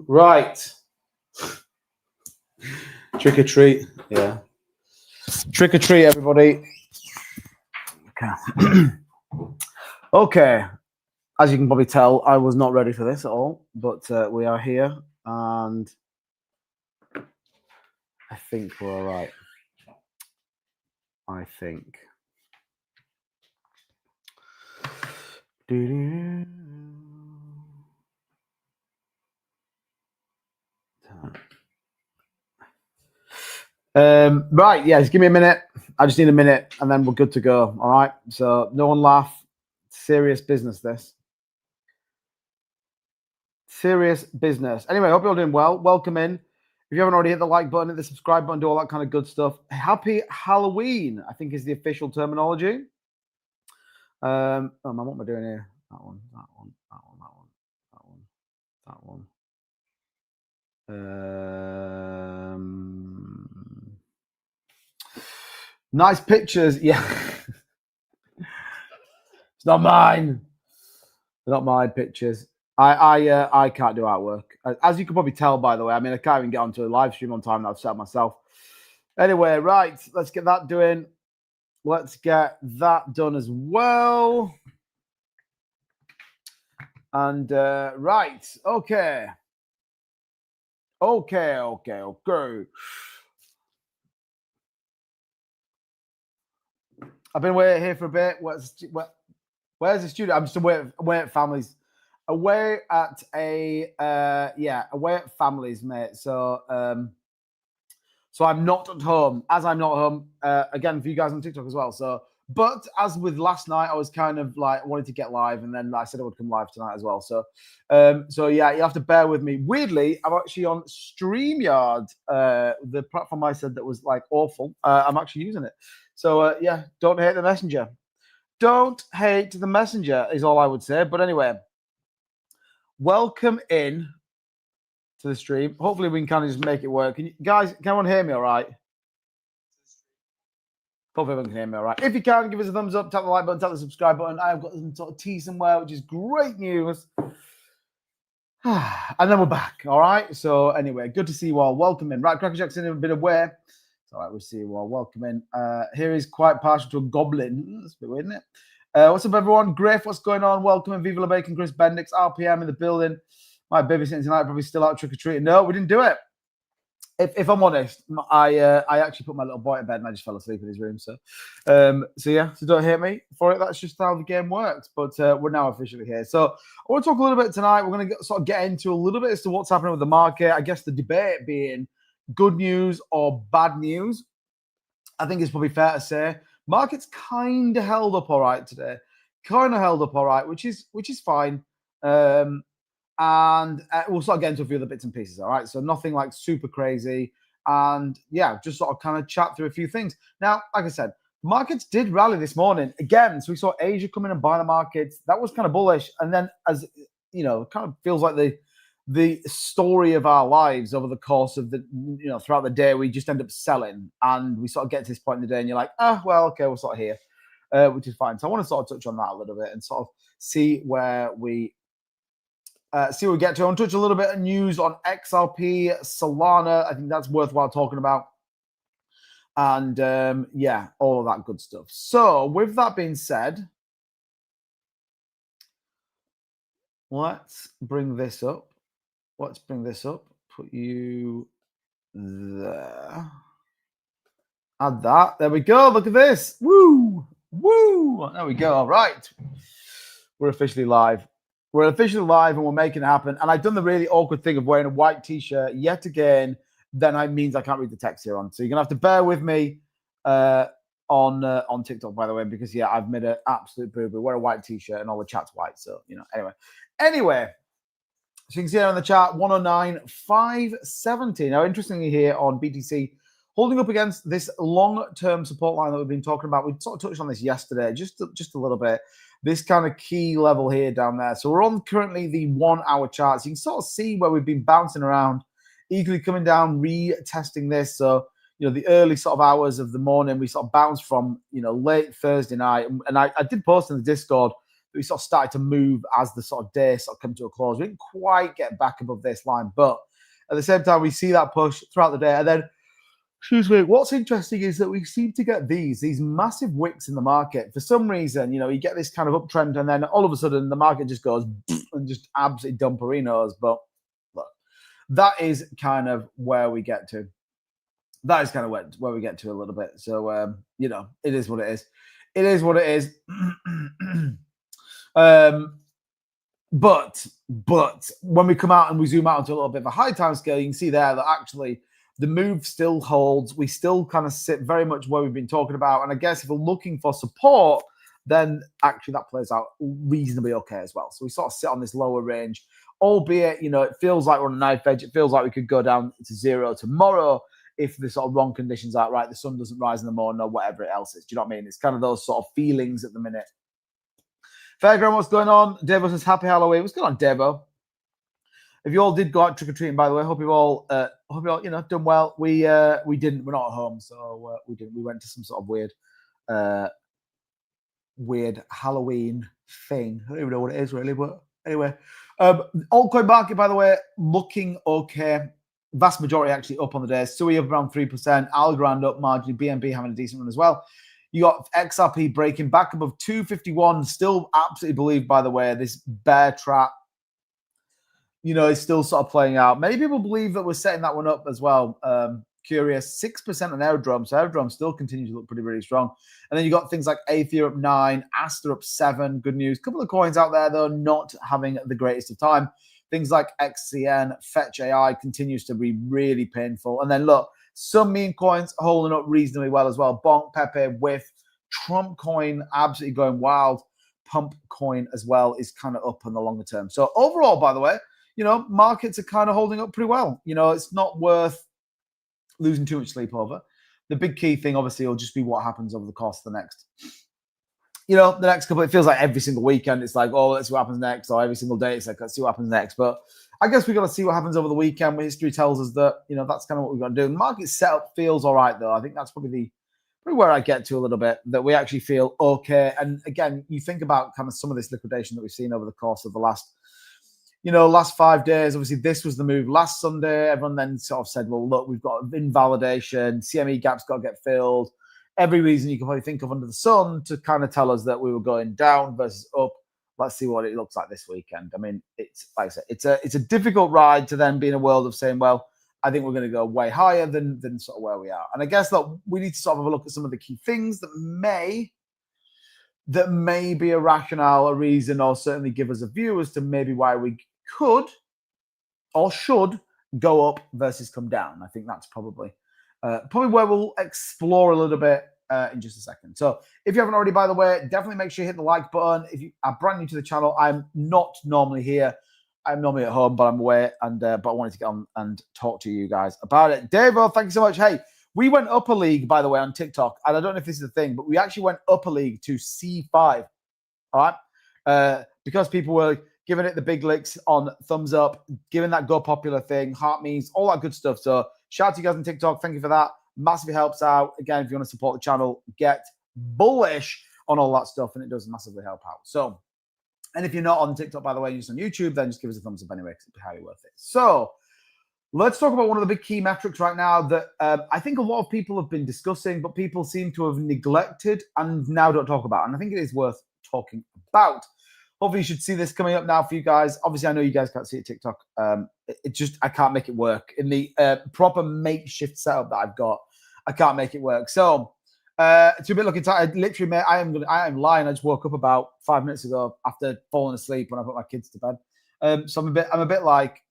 Right. Trick or treat. Yeah. Trick or treat, everybody. Okay. Okay. As you can probably tell, I was not ready for this at all, but we are here, and I think we're all right. I think. Right, yeah, just give me a minute. I just need a minute, and then we're good to go. All right. So no one laugh. Serious business, this. Serious business. Anyway, hope you're all doing well. Welcome in. If you haven't already, hit the like button, hit the subscribe button, do all that kind of good stuff. Happy Halloween, I think is the official terminology. Oh man, what am I doing here? That one, that one, that one, that one, that one, that one. Nice pictures, yeah. It's not mine. They're not my pictures. I can't do artwork. As you can probably tell, by the way. I mean, I can't even get onto a live stream on time that I've set myself. Anyway, right, let's get that doing. Let's get that done as well. And right, okay. Okay. I've been waiting here for a bit. Where's the studio? I'm just away at families. Away at families, mate. So so I'm not at home. As I'm not home, again for you guys on TikTok as well. So, but as with last night, I was kind of like wanted to get live, and then I said I would come live tonight as well. So, so yeah, you have to bear with me. Weirdly, I'm actually on StreamYard, the platform I said that was like awful. I'm actually using it. So yeah, don't hate the messenger. Don't hate the messenger is all I would say. But anyway, welcome in to the stream. Hopefully we can kind of just make it work. Can anyone hear me all right? Hopefully everyone can hear me all right. If you can, give us a thumbs up, tap the like button, tap the subscribe button. I've got some sort of tea somewhere, which is great news. And then we're back, all right? So anyway, good to see you all. Welcome in. Right, Cracker Jackson, a bit aware. It's all right, we'll see you all. Welcome in. Here is quite partial to a goblin. That's a bit weird, isn't it? What's up, everyone? Griff, what's going on? Welcome in. Viva La Bacon, Chris Bendix, RPM in the building. My babysitting tonight, probably still out trick-or-treating. No, we didn't do it. If I'm honest, I actually put my little boy to bed and I just fell asleep in his room. So yeah, so don't hate me for it. That's just how the game works. But we're now officially here. So I want to talk a little bit tonight. We're going to sort of get into a little bit as to what's happening with the market. I guess the debate being good news or bad news. I think it's probably fair to say market's kind of held up all right today. Kind of held up all right, which is fine. And we'll start getting to a few other bits and pieces. All right. So nothing like super crazy. And yeah, just sort of kind of chat through a few things. Now, like I said, markets did rally this morning again. So we saw Asia come in and buy the markets. That was kind of bullish. And then, as you know, it kind of feels like the story of our lives over the course of throughout the day, we just end up selling. And we sort of get to this point in the day and you're like, well, okay, we're sort of here, which is fine. So I want to sort of touch on that a little bit and sort of see where we get to. I want to touch a little bit of news on XRP, Solana. I think that's worthwhile talking about. And yeah, all of that good stuff. So with that being said, let's bring this up. Put you there. Add that. There we go. Look at this. Woo! There we go. All right. We're officially live. We're officially live and we're making it happen. And I've done the really awkward thing of wearing a white t-shirt yet again. Then it means I can't read the text here on. So you're going to have to bear with me on TikTok, by the way, because, yeah, I've made an absolute boo-boo. Wear a white t-shirt and all the chat's white. So, anyway. So you can see here on the chart, 109.570. Now, interestingly here on BTC, holding up against this long-term support line that we've been talking about. We sort of touched on this yesterday, just a little bit. This kind of key level here down there. So we're on currently the 1 hour chart. So you can sort of see where we've been bouncing around, eagerly coming down, retesting this. So, the early sort of hours of the morning, we sort of bounced from, late Thursday night. And I did post in the Discord we sort of started to move as the sort of day sort of come to a close. We didn't quite get back above this line, but at the same time, we see that push throughout the day. And then, excuse me, what's interesting is that we seem to get these massive wicks in the market. For some reason, you know, you get this kind of uptrend, and then all of a sudden the market just goes and just absolutely dumperinos. But look, that is kind of where we get to. That is kind of where we get to a little bit. So, you know, it is what it is. It is what it is. But when we come out and we zoom out into a little bit of a high time scale, you can see there that actually the move still holds. We still kind of sit very much where we've been talking about. And I guess if we're looking for support, then actually that plays out reasonably okay as well. So we sort of sit on this lower range, albeit, you know, it feels like we're on a knife edge. It feels like we could go down to zero tomorrow if the sort of wrong conditions are right. The sun doesn't rise in the morning or whatever it else is. Do you know what I mean? It's kind of those sort of feelings at the minute. Fairground, what's going on? Devo says, happy Halloween. What's going on, Devo? If you all did go out trick-or-treating, by the way, hope you all, you know, done well. We didn't. We're not at home, so we didn't. We went to some sort of weird Halloween thing. I don't even know what it is, really, but anyway. Altcoin market, by the way, looking okay. Vast majority actually up on the day. Sui up around 3%. Algorand up marginally. BNB having a decent run as well. You got XRP breaking back above 251. Still absolutely believe, by the way, this bear trap, you know, is still sort of playing out. Many people believe that we're setting that one up as well. Curious, 6% on Aerodrome. So Aerodrome still continues to look pretty, really strong. And then you got things like Aether up 9, Aster up 7. Good news. A couple of coins out there, though, not having the greatest of time. Things like XCN, Fetch AI continues to be really painful. And then look, some meme coins holding up reasonably well as well. Bonk, Pepe, Whiff, Trump coin absolutely going wild. Pump coin as well is kind of up on the longer term. So overall, by the way, you know, markets are kind of holding up pretty well. You know, it's not worth losing too much sleep over. The big key thing, obviously, will just be what happens over the course of the next, you know, the next couple. It feels like every single weekend it's like, oh, let's see what happens next. Or every single day it's like, let's see what happens next. But I guess we got to see what happens over the weekend. History tells us that, you know, that's kind of what we've got to do. The market setup feels all right, though. I think that's probably where I get to a little bit, that we actually feel okay. And again, you think about kind of some of this liquidation that we've seen over the course of the last 5 days. Obviously, this was the move last Sunday. Everyone then sort of said, well, look, we've got invalidation. CME gap's got to get filled. Every reason you can probably think of under the sun to kind of tell us that we were going down versus up. Let's see what it looks like this weekend. I mean, it's like I said, it's a difficult ride to then be in a world of saying, well, I think we're going to go way higher than sort of where we are. And I guess that we need to sort of have a look at some of the key things that may be a rationale, a reason, or certainly give us a view as to maybe why we could or should go up versus come down. I think that's probably where we'll explore a little bit in just a second. So if you haven't already, by the way, definitely make sure you hit the like button. If you are brand new to the channel, I'm not normally here. I'm normally at home, but I'm away, and but I wanted to get on and talk to you guys about it. Davo, thank you so much. Hey, we went up a league, by the way, on TikTok, and I don't know if this is a thing, but we actually went up a league to C5. All right, because people were giving it the big licks on thumbs up, giving that go popular thing, heart memes, all that good stuff. So shout out to you guys on TikTok. Thank you for that. Massively helps out. Again, if you want to support the channel, get bullish on all that stuff, and it does massively help out. So, and if you're not on TikTok, by the way, you're just on YouTube, then just give us a thumbs up anyway, because it'd be highly worth it. So let's talk about one of the big key metrics right now that I think a lot of people have been discussing, but people seem to have neglected and now don't talk about. And I think it is worth talking about. Hopefully you should see this coming up now for you guys. Obviously, I know you guys can't see it TikTok. I can't make it work. In the proper makeshift setup that I've got, I can't make it work. So it's a bit looking tight. Literally, mate, I am lying. I just woke up about 5 minutes ago after falling asleep when I put my kids to bed. So I'm a bit like,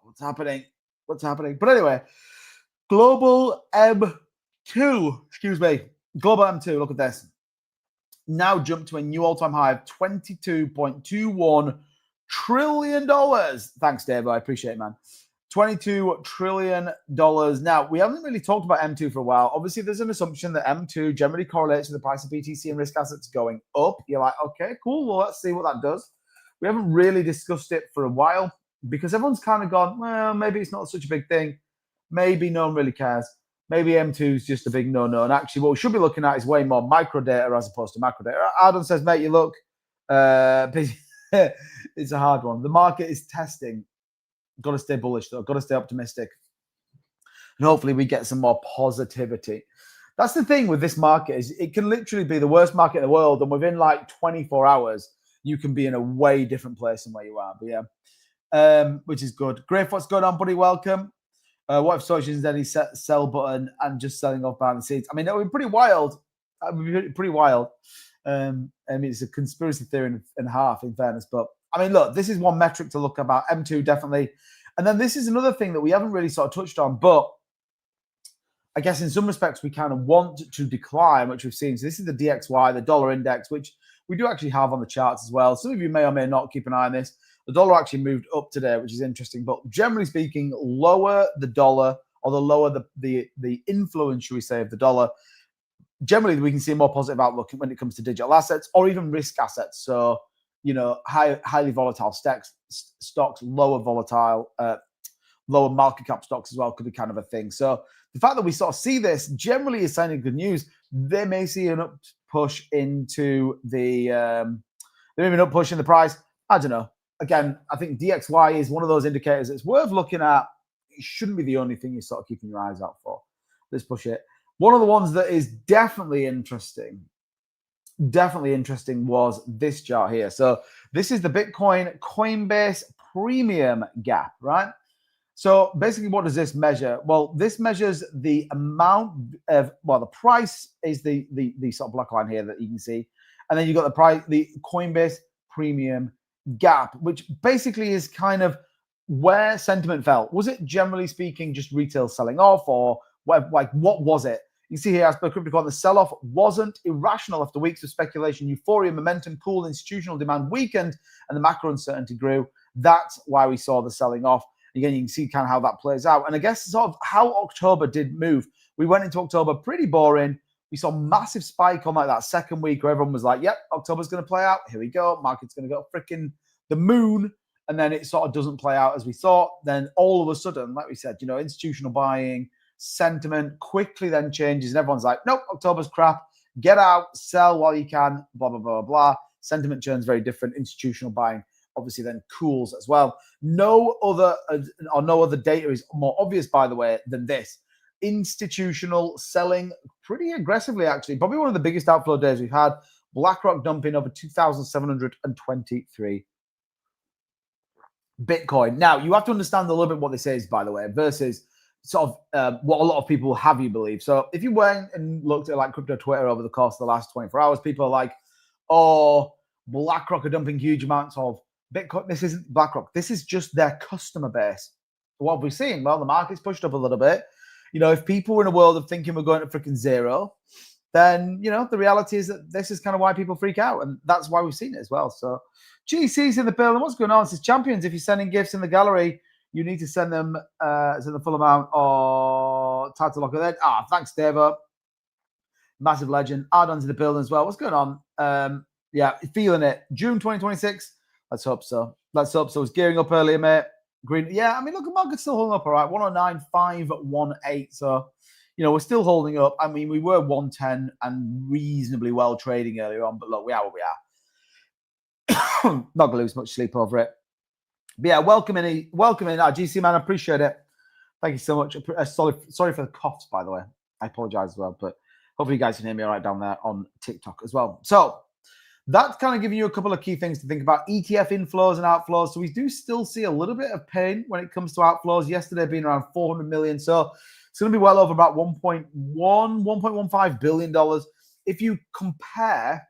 what's happening? What's happening? But anyway, Global M2, Global M2, look at this. Now jumped to a new all-time high of $22.21 trillion. Thanks, Dave. I appreciate it, man. $22 trillion. Now, we haven't really talked about M2 for a while. Obviously, there's an assumption that M2 generally correlates with the price of BTC and risk assets going up. You're like, okay, cool. Well, let's see what that does. We haven't really discussed it for a while because everyone's kind of gone, well, maybe it's not such a big thing. Maybe no one really cares. Maybe M2 is just a big no-no. And actually, what we should be looking at is way more micro data as opposed to macro data. Adam says, mate, you look But it's a hard one. The market is testing. Got to stay bullish, though. Got to stay optimistic. And hopefully we get some more positivity. That's the thing with this market, is it can literally be the worst market in the world, and within like 24 hours, you can be in a way different place than where you are. But yeah, which is good. Griff, what's going on, buddy? Welcome. What if Solutions any sell button and just selling off behind the scenes? I mean, that would be pretty wild. That would be pretty wild. I mean, it's a conspiracy theory and a half, in fairness. But I mean, look, this is one metric to look about. M2 definitely. And then this is another thing that we haven't really sort of touched on, but I guess in some respects we kind of want to decline, which we've seen. So this is the DXY, the dollar index, which we do actually have on the charts as well. Some of you may or may not keep an eye on this. The dollar actually moved up today, which is interesting. But generally speaking, lower the dollar, or the lower the influence, should we say, of the dollar, generally we can see a more positive outlook when it comes to digital assets or even risk assets. So, you know, highly volatile stocks, lower volatile, lower market cap stocks as well could be kind of a thing. So the fact that we sort of see this generally is signing good news. They may see an up push into the, they're even up push in the price. I don't know. Again, I think DXY is one of those indicators that's worth looking at. It shouldn't be the only thing you're sort of keeping your eyes out for. Let's push it. One of the ones that is definitely interesting was this chart here. So this is the Bitcoin Coinbase premium gap, right? So basically, what does this measure? Well, this measures the amount of, well, the price is the sort of black line here that you can see. And then you got the price, the Coinbase premium gap, which basically is kind of where sentiment fell. Was it, generally speaking, just retail selling off, or what was it? You see here, as per CryptoCoin, the sell-off wasn't irrational after weeks of speculation, euphoria, momentum cooled, institutional demand weakened, and the macro uncertainty grew. That's why we saw the selling off. Again, you can see kind of how that plays out. And I guess sort of how October did move. We went into October pretty boring. We saw a massive spike on like that second week where everyone was like, yep, October's going to play out. Here we go. Market's going to go freaking the moon. And then it sort of doesn't play out as we thought. Then all of a sudden, like we said, you know, institutional buying, sentiment quickly then changes. And everyone's like, nope, October's crap. Get out, sell while you can, blah, blah, blah, blah. Sentiment turns very different. Institutional buying obviously then cools as well. No other data is more obvious, by the way, than this. Institutional selling pretty aggressively, actually. Probably one of the biggest outflow days we've had. BlackRock dumping over 2,723 Bitcoin. Now, you have to understand a little bit what this is, by the way, versus sort of what a lot of people have you believe. So if you went and looked at like crypto Twitter over the course of the last 24 hours, people are like, oh, BlackRock are dumping huge amounts of Bitcoin. This isn't BlackRock. This is just their customer base. What have we seen? Well, the market's pushed up a little bit. You know, if people were in a world of thinking we're going to freaking zero, then, you know, the reality is that this is kind of why people freak out. And that's why we've seen it as well. So GC's in the building. What's going on? It says, champions, if you're sending gifts in the gallery, you need to send them the full amount or title locker then. Thanks, Devo. Massive legend. Ardon's in the building as well. What's going on? Yeah, feeling it. June 2026. Let's hope so. Let's hope so. It's gearing up earlier, mate. Green. Yeah, I mean, look, the market's still holding up all right. 109.518. So, you know, we're still holding up. I mean, we were 110 and reasonably well trading earlier on, but look, we are where we are. Not gonna lose much sleep over it. But yeah, welcome in, GC man. I appreciate it. Thank you so much. Sorry for the coughs, by the way. I apologize as well, but hopefully you guys can hear me all right down there on TikTok as well. So that's kind of giving you a couple of key things to think about. ETF inflows and outflows. So we do still see a little bit of pain when it comes to outflows. Yesterday being around 400 million. So it's going to be well over about $1.15 billion. If you compare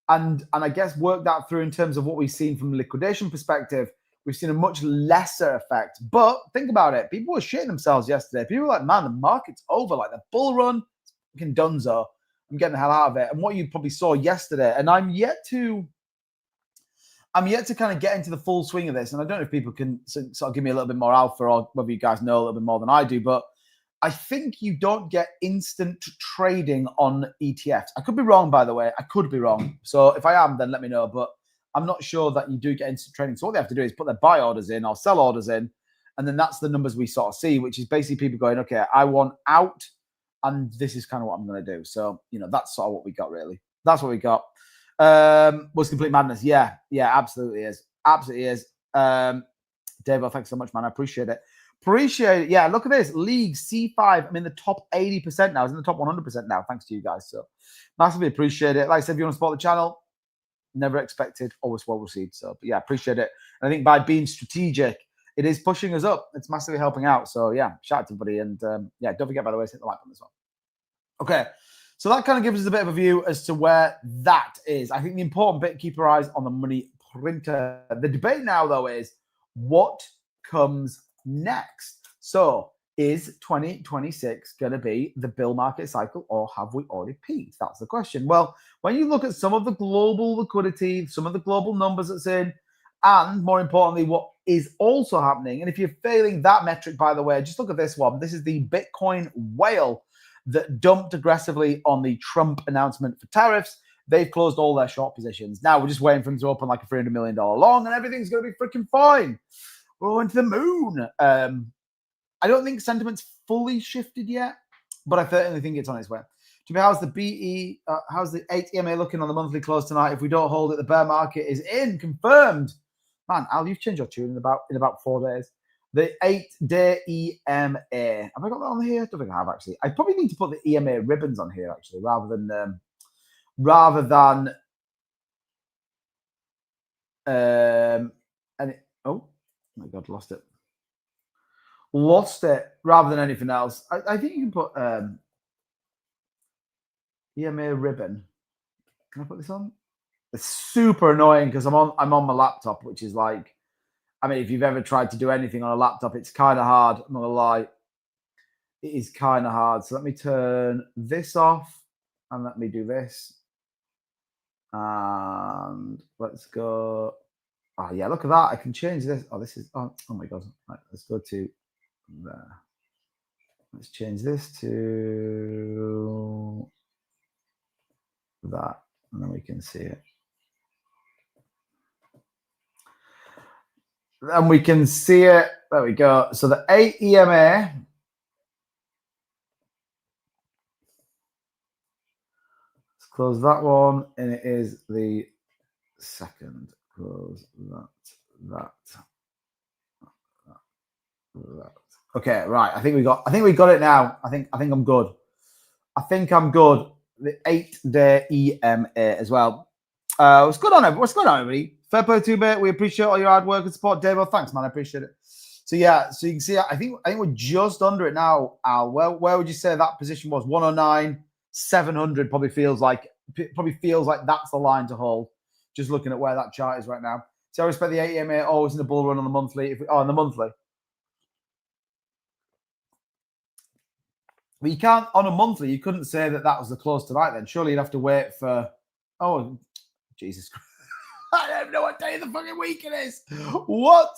and I guess work that through in terms of what we've seen from a liquidation perspective, we've seen a much lesser effect. But think about it. People were shitting themselves yesterday. People were like, man, the market's over. Like the bull run, it's fucking donezo. I'm getting the hell out of it. And what you probably saw yesterday, and I'm yet to kind of get into the full swing of this. And I don't know if people can sort of give me a little bit more alpha or whether you guys know a little bit more than I do, but I think you don't get instant trading on ETFs. I could be wrong, by the way. I could be wrong. So if I am, then let me know. But I'm not sure that you do get instant trading. So what they have to do is put their buy orders in or sell orders in. And then that's the numbers we sort of see, which is basically people going, okay, I want out. And this is kind of what I'm going to do. So, you know, that's sort of what we got, really. That's what we got. Was complete madness. Yeah, absolutely is. Absolutely is. Dave, thanks so much, man. I appreciate it. Appreciate it. Yeah, look at this. League C5. I'm in the top 80% now. It's in the top 100% now, thanks to you guys. So massively appreciate it. Like I said, if you want to support the channel, never expected, always well received. So, but yeah, appreciate it. And I think by being strategic, it is pushing us up. It's massively helping out. So yeah, shout out to everybody. And yeah, don't forget, by the way, to hit the like button as well. Okay. So that kind of gives us a bit of a view as to where that is. I think the important bit, keep your eyes on the money printer. The debate now, though, is what comes next. So is 2026 going to be the bull market cycle, or have we already peaked? That's the question. Well, when you look at some of the global liquidity, some of the global numbers that's in, and more importantly, what is also happening, and if you're failing that metric, by the way, just look at this one. This is the Bitcoin whale that dumped aggressively on the Trump announcement for tariffs. They've closed all their short positions. Now we're just waiting for them to open like a $300 million long, and everything's going to be freaking fine. We're going to the moon. I don't think sentiment's fully shifted yet, but I certainly think it's on its way. How's the how's the ATM looking on the monthly close tonight? If we don't hold it, the bear market is in. Confirmed. Man, Al, you've changed your tune in about 4 days. The 8-day EMA. Have I got that on here? I don't think I have, actually. I probably need to put the EMA ribbons on here, actually, rather than oh my God, lost it. Rather than anything else. I think you can put EMA ribbon. Can I put this on? It's super annoying because I'm on my laptop, which is like, I mean, if you've ever tried to do anything on a laptop, it's kind of hard. I'm not gonna lie. It is kind of hard. So let me turn this off and let me do this. And let's go. Oh yeah, look at that. I can change this. Oh, this is, oh my God. Right, let's go to there. Let's change this to that. And then we can see it. And we can see it. There we go. So the 8 EMA. Let's close that one. And it is the second. Close that. Okay, right. I think we got it now. I think I'm good. I think I'm good. The 8-day EMA as well. What's going on, everybody? What's going on, everybody? Fair play to you, we appreciate all your hard work and support, Dave. Thanks, man. I appreciate it. So yeah, so you can see, I think we're just under it now, Al. Where would you say that position was? 109, 700 probably feels like that's the line to hold. Just looking at where that chart is right now. So I respect the 8 EMA always in the bull run on the monthly. On the monthly. But you can't, on a monthly, you couldn't say that was the close tonight then. Surely you'd have to wait for, oh, Jesus Christ. I have no idea the fucking week it is. What?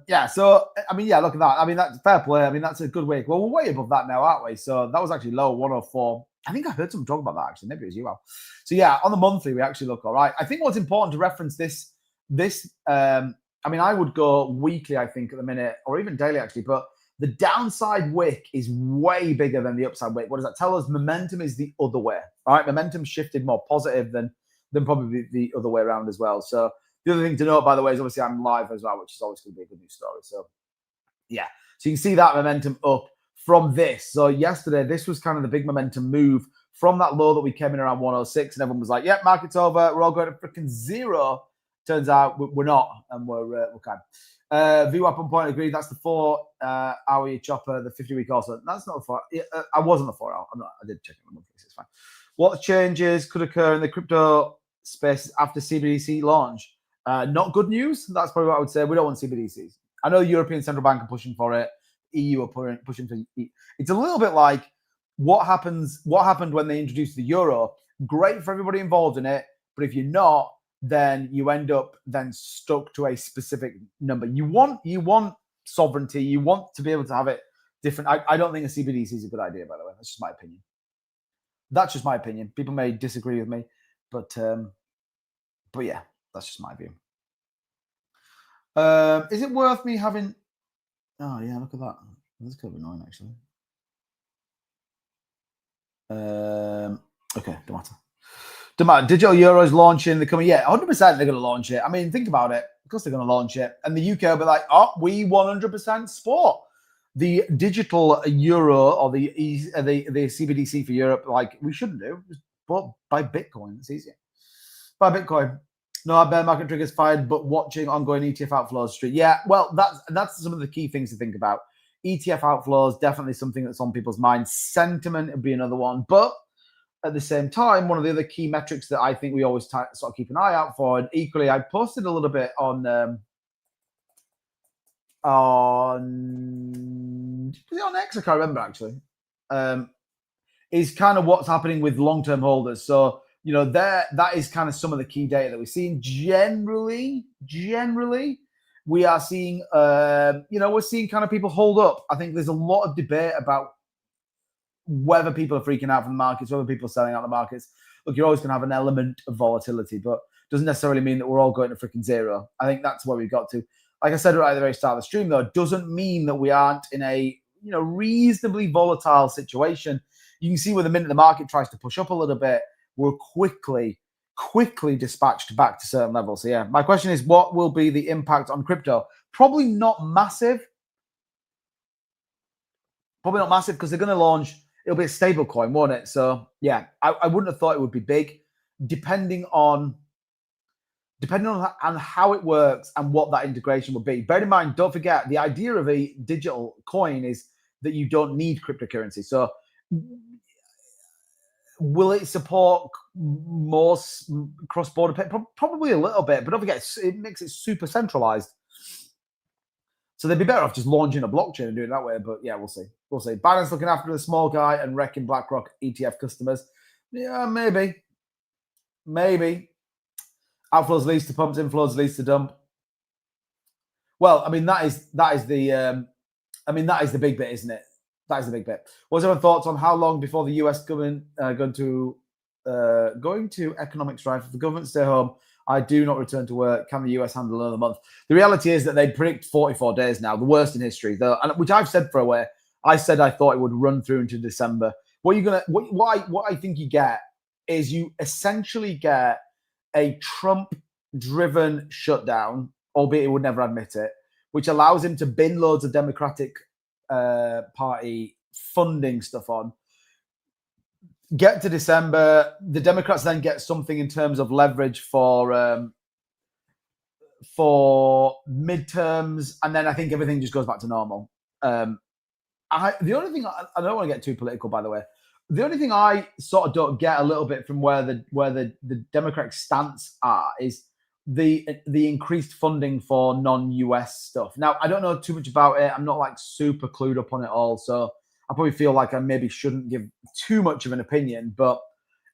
Yeah, so, I mean, yeah, look at that. I mean, that's fair play. I mean, that's a good week. Well, we're way above that now, aren't we? So that was actually low, 104. I think I heard someone talk about that, actually. Maybe it was you, Al. So, yeah, on the monthly, we actually look all right. I think what's important to reference this, I mean, I would go weekly, I think, at the minute, or even daily, actually, but the downside wick is way bigger than the upside wick. What does that tell us? Momentum is the other way. All right, momentum shifted more positive than probably the other way around as well. So the other thing to note, by the way, is obviously I'm live as well, which is always going to be a good news story. So yeah, so you can see that momentum up from this. So yesterday, this was kind of the big momentum move from that low that we came in around 106, and everyone was like, "Yep, market's over. We're all going to freaking zero." Turns out we're not, and we're kind. VWAP on point, agreed. That's the 4-hour chopper, the 50-week also. That's not a 4. I wasn't the 4 hour. I did check it on the monthly. It's fine. What changes could occur in the crypto space after CBDC launch? Not good news. That's probably what I would say. We don't want CBDCs. I know the European Central Bank are pushing for it. EU are pushing for it. It's a little bit like what happened when they introduced the euro. Great for everybody involved in it, but if you're not, then you end up stuck to a specific number. You want sovereignty. You want to be able to have it different. I don't think a CBDC is a good idea, by the way. That's just my opinion. That's just my opinion. People may disagree with me, but yeah, that's just my view. Is it worth me having? Oh yeah, look at that. That's kind of annoying, actually. Okay, don't matter. Digital euro is launching the coming year. 100% they're going to launch it. I mean, think about it. Of course they're going to launch it. And the UK will be like, oh, we 100% support the digital euro or the CBDC for Europe. Like, we shouldn't do. Just buy Bitcoin. It's easier. Buy Bitcoin. No, bear market triggers fired, but watching ongoing ETF outflows street. Yeah, well, that's some of the key things to think about. ETF outflows, definitely something that's on people's minds. Sentiment would be another one. But at the same time, one of the other key metrics that I think we always sort of keep an eye out for, and equally, I posted a little bit on X, I can't remember actually, is kind of what's happening with long-term holders. So, that is kind of some of the key data that we're seeing. Generally, we are seeing, we're seeing kind of people hold up. I think there's a lot of debate about whether people are freaking out from the markets, whether people are selling out the markets. Look, you're always going to have an element of volatility, but doesn't necessarily mean that we're all going to freaking zero. I think that's where we got to. Like I said right at the very start of the stream, though, it doesn't mean that we aren't in a reasonably volatile situation. You can see where the minute the market tries to push up a little bit, we're quickly dispatched back to certain levels. So yeah, my question is, what will be the impact on crypto? Probably not massive. Because they're going to launch. It'll be a stable coin, won't it? So yeah, I wouldn't have thought it would be big, depending on how it works and what that integration will be. Bear in mind, don't forget, the idea of a digital coin is that you don't need cryptocurrency. So will it support more cross-border pay? Probably a little bit, but don't forget, it makes it super centralized. So they'd be better off just launching a blockchain and doing it that way. But yeah, we'll see. Binance looking after the small guy and wrecking BlackRock ETF customers. Yeah, maybe. Outflows leads to pumps, inflows leads to dump. Well, I mean, that is the big bit, isn't it? That is the big bit. What's your thoughts on how long before the US government going to economic strife? If the government stay home, I do not return to work. Can the US handle another month? The reality is that they predict 44 days now, the worst in history. Which I've said for a while. I said I thought it would run through into December. What I think you get is you essentially get a Trump-driven shutdown, albeit he would never admit it, which allows him to bin loads of Democratic Party funding stuff on. Get to December, the Democrats then get something in terms of leverage for midterms, and then I think everything just goes back to normal. The only thing I don't want to get too political, by the way. The only thing I sort of don't get a little bit from where the Democratic stance is the increased funding for non-US stuff. Now, I don't know too much about it. I'm not like super clued up on it all, so I probably feel like I maybe shouldn't give too much of an opinion, but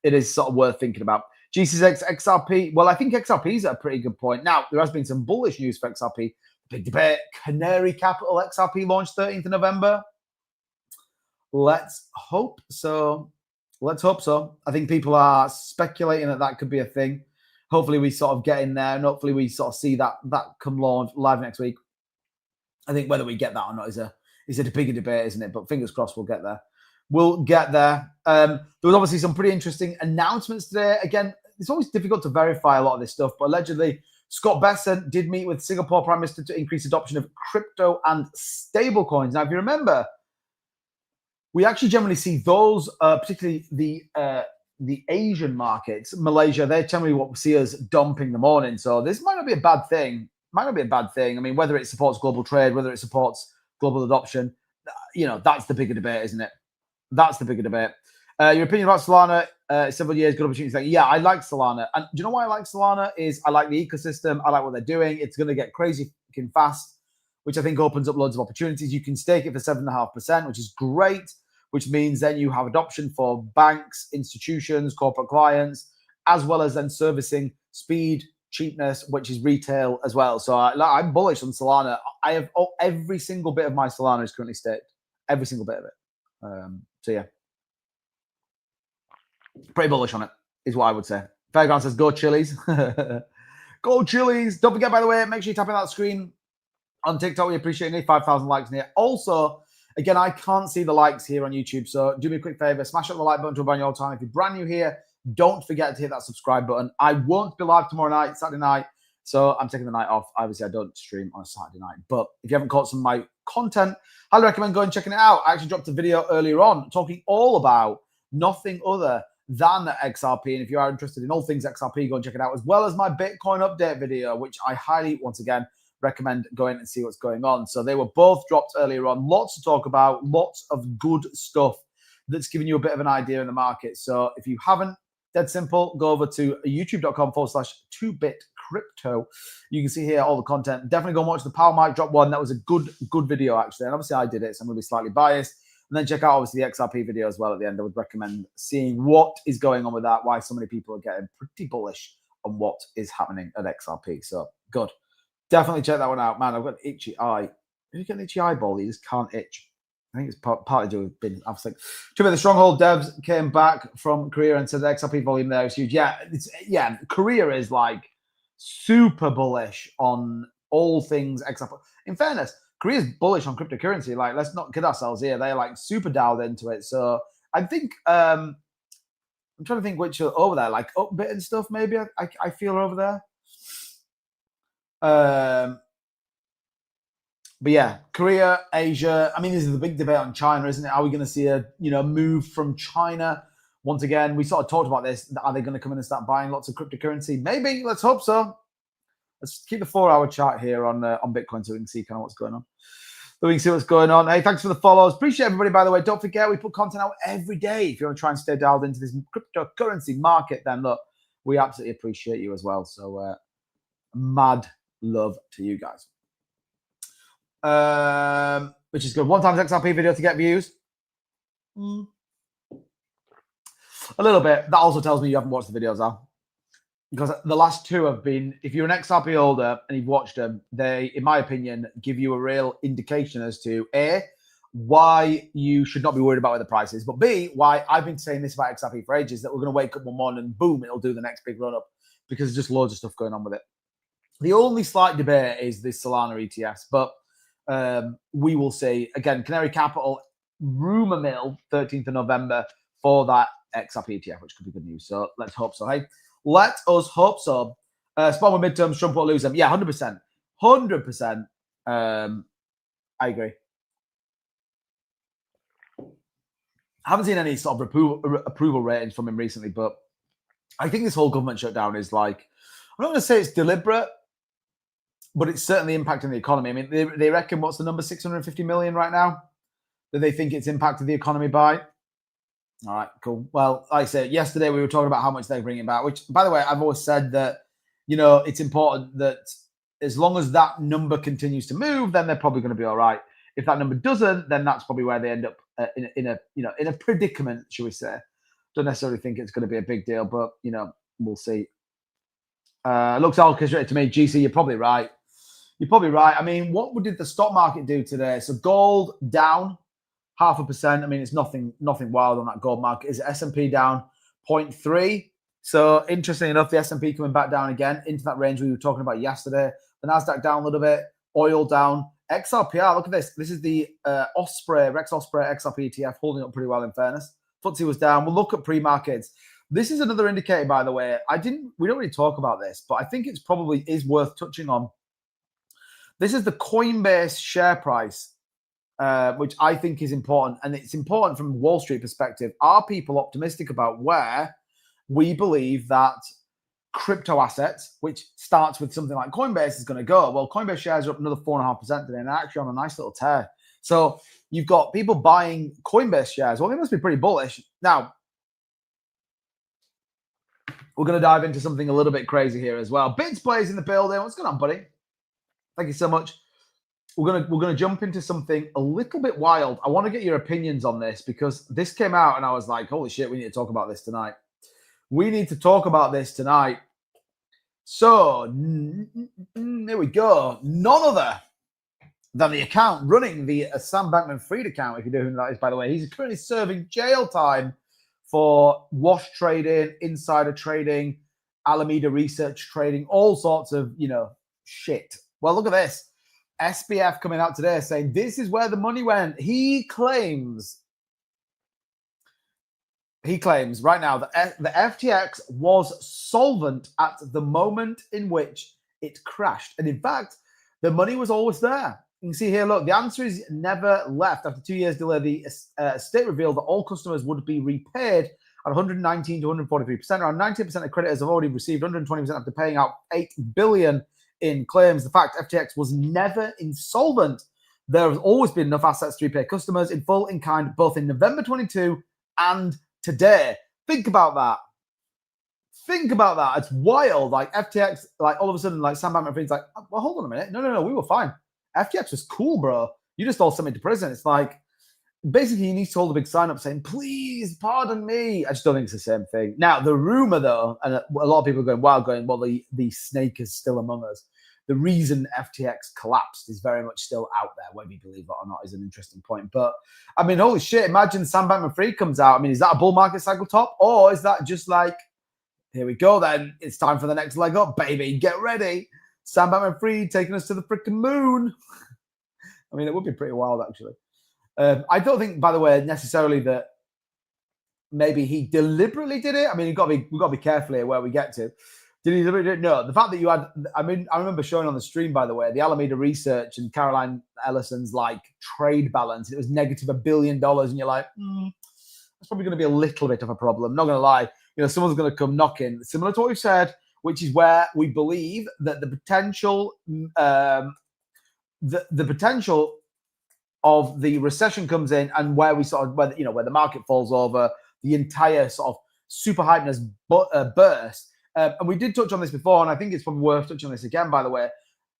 it is sort of worth thinking about. GCX XRP. Well, I think XRP is at a pretty good point. Now, there has been some bullish news for XRP. Big debate. Canary Capital XRP launched 13th of November. Let's hope so. I think people are speculating that could be a thing. Hopefully we sort of get in there, and hopefully we sort of see that come live next week. I think whether we get that or not is a bigger debate, isn't it? But fingers crossed we'll get there. There was obviously some pretty interesting announcements today. Again, it's always difficult to verify a lot of this stuff, but allegedly Scott Bessent did meet with Singapore Prime Minister to increase adoption of crypto and stablecoins. Now, if you remember, we actually generally see those, particularly the Asian markets, Malaysia, they generally what we see as dumping in the morning. So this might not be a bad thing. I mean, whether it supports global trade, whether it supports global adoption, that's the bigger debate, isn't it? That's the bigger debate. Your opinion about Solana, several years, good opportunity. Yeah, I like Solana. And do you know why I like Solana? Is I like the ecosystem. I like what they're doing. It's going to get crazy fucking fast, which I think opens up loads of opportunities. You can stake it for 7.5%, which is great, which means then you have adoption for banks, institutions, corporate clients, as well as then servicing speed, cheapness, which is retail as well. So I'm bullish on Solana. I have every single bit of my Solana is currently staked. Every single bit of it. So yeah, pretty bullish on it is what I would say. Fairground says, go Chili's. Go Chili's. Don't forget, by the way, make sure you tap in that screen on TikTok. We appreciate it. 5,000 likes in here. Also, again, I can't see the likes here on YouTube. So do me a quick favor. Smash up the like button to a brand new time. If you're brand new here, don't forget to hit that subscribe button. I won't be live tomorrow night, Saturday night. So I'm taking the night off. Obviously, I don't stream on a Saturday night. But if you haven't caught some of my content, highly recommend going and checking it out. I actually dropped a video earlier on talking all about nothing other than XRP. And if you are interested in all things XRP, go and check it out, as well as my Bitcoin update video, which I highly, once again, recommend going and see what's going on. So they were both dropped earlier on. Lots to talk about, lots of good stuff that's giving you a bit of an idea in the market. So if you haven't, dead simple, go over to youtube.com/2bitcrypto. You can see here all the content. Definitely go and watch the Power Mic Drop one. That was a good video, actually. And obviously I did it, so I'm going to be slightly biased. And then check out, obviously, the XRP video as well at the end. I would recommend seeing what is going on with that, why so many people are getting pretty bullish on what is happening at XRP. So, good. Definitely check that one out. Man, I've got an itchy eye. If you get an itchy eyeball, you just can't itch. I think it's partly to do with being, I was like, the Stronghold devs came back from Korea and said the XRP volume there is huge. Yeah, Korea is like super bullish on all things XRP. In fairness, Korea's bullish on cryptocurrency. Like, let's not kid ourselves here. They're like super dialed into it. So I think I'm trying to think which are over there, like Upbit and stuff. Maybe I feel over there. But yeah, Korea, Asia. I mean, this is the big debate on China, isn't it? Are we going to see a move from China? Once again, we sort of talked about this. Are they going to come in and start buying lots of cryptocurrency? Maybe. Let's hope so. Let's keep the 4-hour chart here on Bitcoin so we can see kind of what's going on. So we can see what's going on. Hey, thanks for the follows. Appreciate everybody, by the way. Don't forget, we put content out every day. If you want to try and stay dialed into this cryptocurrency market, then look, we absolutely appreciate you as well. So mad love to you guys. Which is good. 1x XRP video to get views. A little bit. That also tells me you haven't watched the videos, Al. Because the last two have been, if you're an XRP holder and you've watched them, they, in my opinion, give you a real indication as to A, why you should not be worried about where the price is, but B, why I've been saying this about XRP for ages, that we're going to wake up one morning and boom, it'll do the next big run up, because there's just loads of stuff going on with it. The only slight debate is this Solana ETFs, but we will see. Again, Canary Capital, rumor mill, 13th of November for that XRP ETF, which could be good news. So let's hope so. Hey, let us hope so. Spawn with midterms, Trump will lose them. Yeah, 100%. 100%. I agree. I haven't seen any sort of approval ratings from him recently, but I think this whole government shutdown is like, I'm not going to say it's deliberate, but it's certainly impacting the economy. I mean, they reckon, what's the number, 650 million right now that they think it's impacted the economy by? All right, cool. Well, like I said, yesterday we were talking about how much they're bringing back, which, by the way, I've always said that, it's important that as long as that number continues to move, then they're probably going to be all right. If that number doesn't, then that's probably where they end up in a predicament, shall we say. Don't necessarily think it's going to be a big deal, but, we'll see. Looks all to me, GC, you're probably right. You're probably right. I mean, what did the stock market do today? So gold down 0.5%. I mean, it's nothing wild on that gold market. Is S&P down 0.3? So interesting enough, the S&P coming back down again into that range we were talking about yesterday. The Nasdaq down a little bit. Oil down. XRPR, look at this. This is the Rex Osprey XRP ETF holding up pretty well in fairness. FTSE was down. We'll look at pre-markets. This is another indicator, by the way. We don't really talk about this, but I think it's probably is worth touching on. This is the Coinbase share price, which I think is important. And it's important from a Wall Street perspective. Are people optimistic about where we believe that crypto assets, which starts with something like Coinbase, is going to go? Well, Coinbase shares are up another 4.5% today, and they're actually on a nice little tear. So you've got people buying Coinbase shares. Well, they must be pretty bullish. Now, we're going to dive into something a little bit crazy here as well. Bits plays in the building. What's going on, buddy? Thank you so much. We're gonna jump into something a little bit wild. I want to get your opinions on this because this came out and I was like, holy shit, we need to talk about this tonight. We need to talk about this tonight. So there we go. None other than the account running the Sam Bankman-Fried account, if you know who that is, by the way. He's currently serving jail time for wash trading, insider trading, Alameda research trading, all sorts of, shit. Well, look at this. SBF coming out today saying this is where the money went. He claims he claims right now that the FTX was solvent at the moment in which it crashed. And in fact, the money was always there. You can see here, look, the answer is never left. After 2 years delay, the state revealed that all customers would be repaid at 119 to 143%. Around 90% of creditors have already received 120% after paying out $8 billion in claims. The fact FTX was never insolvent. There has always been enough assets to repay customers in full in kind, both in November 22 and today. Think about that. Think about that. It's wild. Like FTX, like all of a sudden, like Sam Bankman-Fried's like, well, hold on a minute. No, we were fine. FTX was cool, bro. You just all sent me to prison. It's like, basically, he needs to hold a big sign up saying, please, pardon me. I just don't think it's the same thing. Now, the rumor, though, and a lot of people are going, well, the snake is still among us. The reason FTX collapsed is very much still out there. Whether you believe it or not is an interesting point. But, I mean, holy shit, imagine Sam Bankman-Fried comes out. I mean, is that a bull market cycle top? Or is that just like, here we go then. It's time for the next leg up, baby. Get ready. Sam Bankman-Fried taking us to the freaking moon. I mean, it would be pretty wild, actually. I don't think, by the way, necessarily that maybe he deliberately did it. I mean, we've got to be careful here where we get to. Did he deliberately do it? No. The fact that you had, I mean, I remember showing on the stream, by the way, the Alameda Research and Caroline Ellison's like trade balance. It was negative $1 billion. And you're like, that's probably going to be a little bit of a problem. Not going to lie. You know, someone's going to come knocking, similar to what we've said, which is where we believe that the potential, the potential of the recession comes in, and where we sort of, where the market falls over, the entire sort of super hypeness burst. And we did touch on this before, and I think it's probably worth touching on this again. By the way,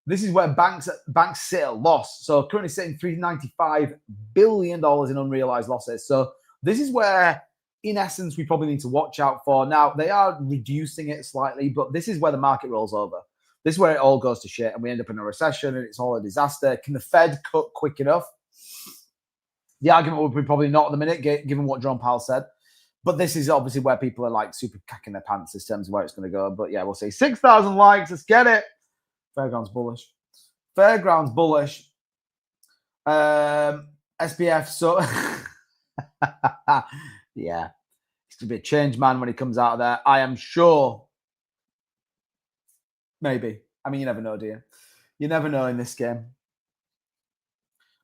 this is where banks sit at loss. So currently sitting $395 billion in unrealized losses. So this is where, in essence, we probably need to watch out for. Now, they are reducing it slightly, but this is where the market rolls over. This is where it all goes to shit, and we end up in a recession, and it's all a disaster. Can the Fed cut quick enough? The argument would be probably not at the minute, given what John Powell said. But this is obviously where people are like super cacking their pants in terms of where it's going to go. But yeah, we'll see. 6,000 likes. Let's get it. Fairgrounds bullish. Fairgrounds bullish. SBF. So yeah, it's going to be a change man when he comes out of there. I am sure. Maybe. I mean, you never know, do you? You never know in this game.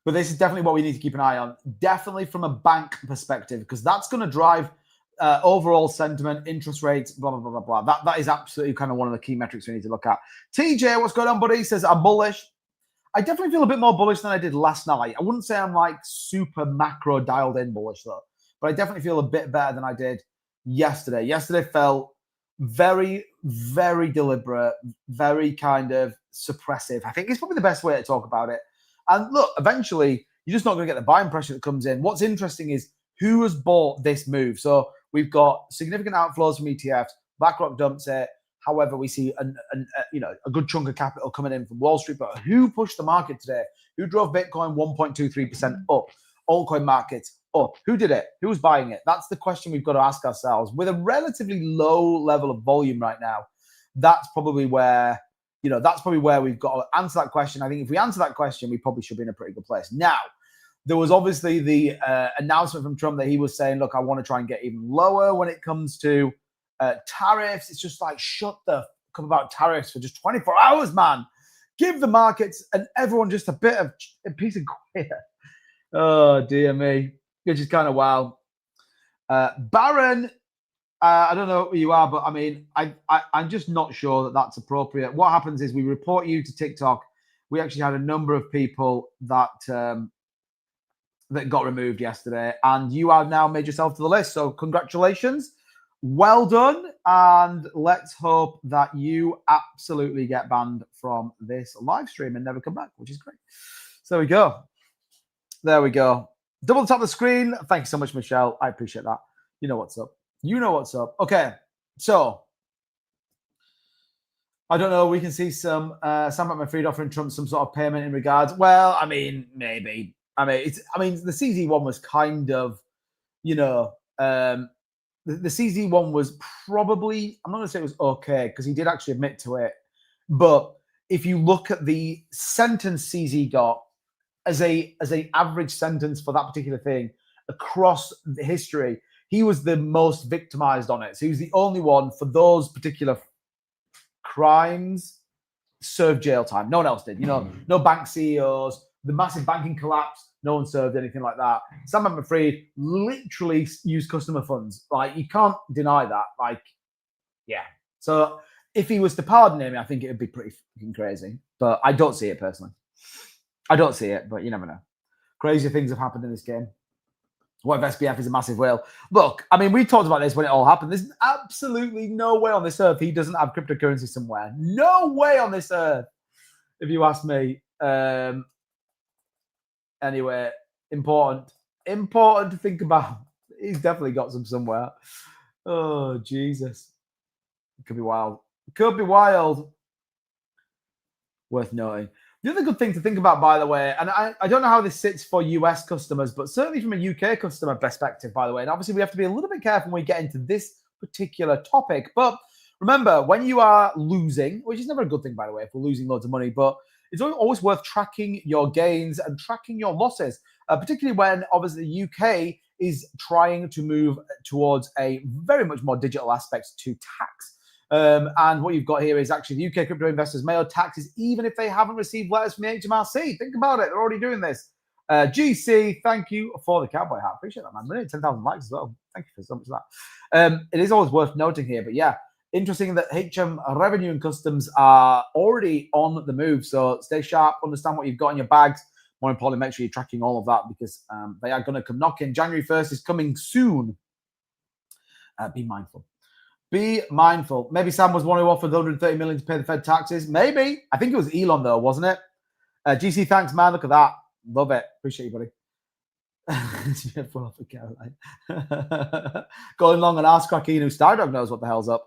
But this is definitely what we need to keep an eye on. Definitely from a bank perspective, because that's going to drive overall sentiment, interest rates, blah, blah, blah, blah, blah. That is absolutely kind of one of the key metrics we need to look at. TJ, what's going on, buddy? He says, I'm bullish. I definitely feel a bit more bullish than I did last night. I wouldn't say I'm like super macro dialed in bullish, though. But I definitely feel a bit better than I did yesterday. Yesterday felt very, very deliberate, very kind of suppressive. I think it's probably the best way to talk about it. And look, eventually, you're just not going to get the buying pressure that comes in. What's interesting is who has bought this move. So we've got significant outflows from ETFs. BlackRock dumps it. However, we see a good chunk of capital coming in from Wall Street. But who pushed the market today? Who drove Bitcoin 1.23% up? Altcoin markets up. Who did it? Who was buying it? That's the question we've got to ask ourselves. With a relatively low level of volume right now, that's probably where we've got to answer that question. I think if we answer that question, we probably should be in a pretty good place. Now, there was obviously the announcement from Trump that he was saying, look, I want to try and get even lower when it comes to tariffs. It's just like, shut the fuck up about tariffs for just 24 hours, man. Give the markets and everyone just a piece of queer. Oh, dear me. Which is kind of wild. Baron, I don't know who you are, but I mean, I'm just not sure that that's appropriate. What happens is we report you to TikTok. We actually had a number of people that got removed yesterday, and you have now made yourself to the list. So congratulations. Well done. And let's hope that you absolutely get banned from this live stream and never come back, which is great. So there we go. There we go. Double tap the screen. Thank you so much, Michelle. I appreciate that. You know what's up. You know what's up. Okay, so I don't know. We can see some Sam Bankman-Fried offering Trump some sort of payment in regards. Well, I mean, maybe. I mean, the CZ one was kind of, the CZ one was probably. I'm not going to say it was okay because he did actually admit to it. But if you look at the sentence CZ got as a average sentence for that particular thing across the history, he was the most victimized on it. So he was the only one for those particular crimes served jail time. No one else did. You know, no bank CEOs, the massive banking collapse, no one served anything like that. Sam Bankman-Fried literally used customer funds. Like, you can't deny that. Like, yeah. So if he was to pardon him, I think it would be pretty fucking crazy. But I don't see it personally. I don't see it, but you never know. Crazy things have happened in this game. What if SBF is a massive whale? Look, I mean, we talked about this when it all happened. There's absolutely no way on this earth he doesn't have cryptocurrency somewhere. No way on this earth, if you ask me. Anyway, important to think about. He's definitely got some somewhere. Oh, Jesus. It could be wild. It could be wild. Worth noting. The other good thing to think about, by the way, and I don't know how this sits for US customers, but certainly from a UK customer perspective, by the way, and obviously we have to be a little bit careful when we get into this particular topic. But remember, when you are losing, which is never a good thing, by the way, if we're losing loads of money, but it's always worth tracking your gains and tracking your losses, particularly when obviously the UK is trying to move towards a very much more digital aspect to tax. And what you've got here is actually the UK crypto investors may owe taxes even if they haven't received letters from the HMRC. Think about it. They're already doing this. GC, thank you for the cowboy hat. Appreciate that, man. We need 10,000 likes as well. Thank you for so much of that. It is always worth noting here, but yeah, interesting that HM Revenue and Customs are already on the move. So stay sharp, understand what you've got in your bags. More importantly, make sure you're tracking all of that because they are going to come knocking. January 1st is coming soon. Be mindful. Be mindful. Maybe Sam was one who offered 130 million to pay the Fed taxes. Maybe. I think it was Elon, though, wasn't it? GC, thanks, man. Look at that. Love it. Appreciate you, buddy. Going long and ask Crackeen who Stardog knows what the hell's up.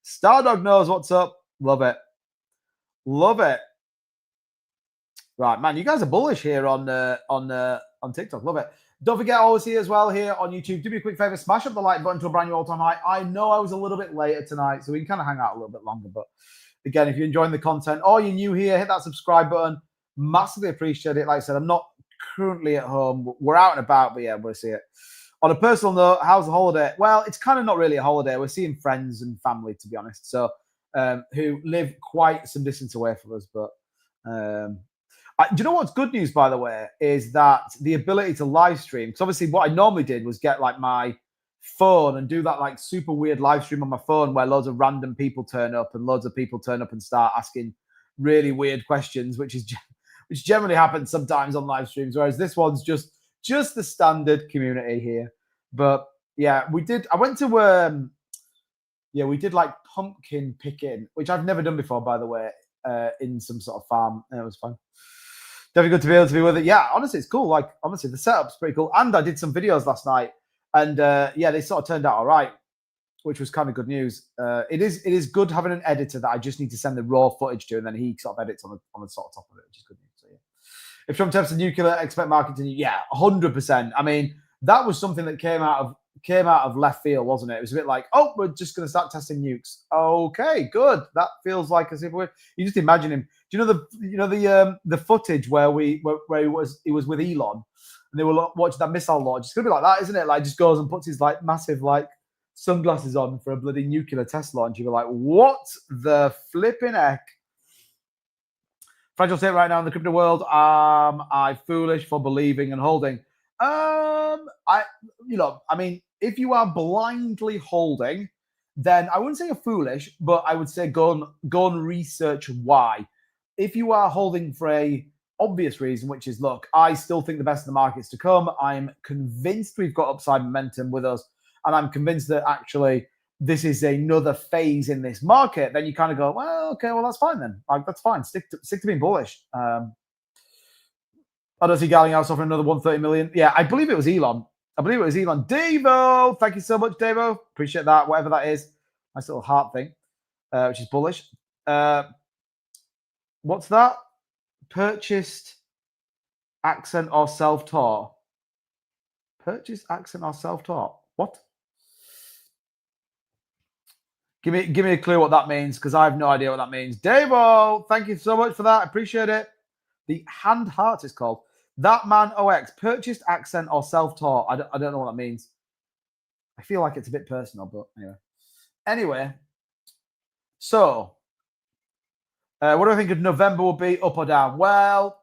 Stardog knows what's up. Love it. Love it. Right, man. You guys are bullish here on TikTok. Love it. Don't forget, always here as well here on YouTube. Do me a quick favor, smash up the like button to a brand new all-time high. I know I was a little bit later tonight, so we can kind of hang out a little bit longer. But again, if you're enjoying the content or you're new here, hit that subscribe button. Massively appreciate it. Like I said, I'm not currently at home. We're out and about, but yeah, we'll see it. On a personal note, how's the holiday? Well, it's kind of not really a holiday. We're seeing friends and family, to be honest, so who live quite some distance away from us. But do you know what's good news, by the way, is that the ability to live stream, because obviously what I normally did was get like my phone and do that like super weird live stream on my phone where loads of random people turn up and loads of people turn up and start asking really weird questions, which generally happens sometimes on live streams, whereas this one's just the standard community here. But yeah, I went to we did like pumpkin picking, which I've never done before, by the way, in some sort of farm, and it was fun. Definitely good to be able to be with it. Yeah, honestly, it's cool. Like, honestly, the setup's pretty cool. And I did some videos last night, and they sort of turned out all right, which was kind of good news. It is good having an editor that I just need to send the raw footage to, and then he sort of edits on the sort of top of it, which is good news. So, yeah. If Trump tests the nuclear, expect market to, 100%. I mean, that was something that came out of left field, wasn't it? It was a bit like, oh, we're just going to start testing nukes. Okay, good. That feels like as if you just imagine him. Do you know the footage where he was with Elon and they were watching that missile launch? It's gonna be like that, isn't it? Like, just goes and puts his like massive like sunglasses on for a bloody nuclear test launch. You're like, what the flipping heck? Fragile state right now in the crypto world. I foolish for believing and holding. I mean, if you are blindly holding, then I wouldn't say you're foolish, but I would say go and research why. If you are holding for a obvious reason, which is, look, I still think the best of the market's to come. I'm convinced we've got upside momentum with us, and I'm convinced that actually this is another phase in this market. Then you kind of go, well, okay, well, that's fine then. Like, that's fine. Stick to being bullish. I don't see Garlinghouse offering another 130 million. Yeah, I believe it was Elon. Davo, thank you so much, Davo. Appreciate that. Whatever that is, nice little heart thing, which is bullish. What's that? Purchased accent or self-taught? Purchased accent or self-taught? What? Give me a clue what that means, because I have no idea what that means. Davo, thank you so much for that. I appreciate it. The hand heart is called. That man OX, purchased accent or self-taught. I don't know what that means. I feel like it's a bit personal, but anyway. So, what do I think of November will be, up or down? Well,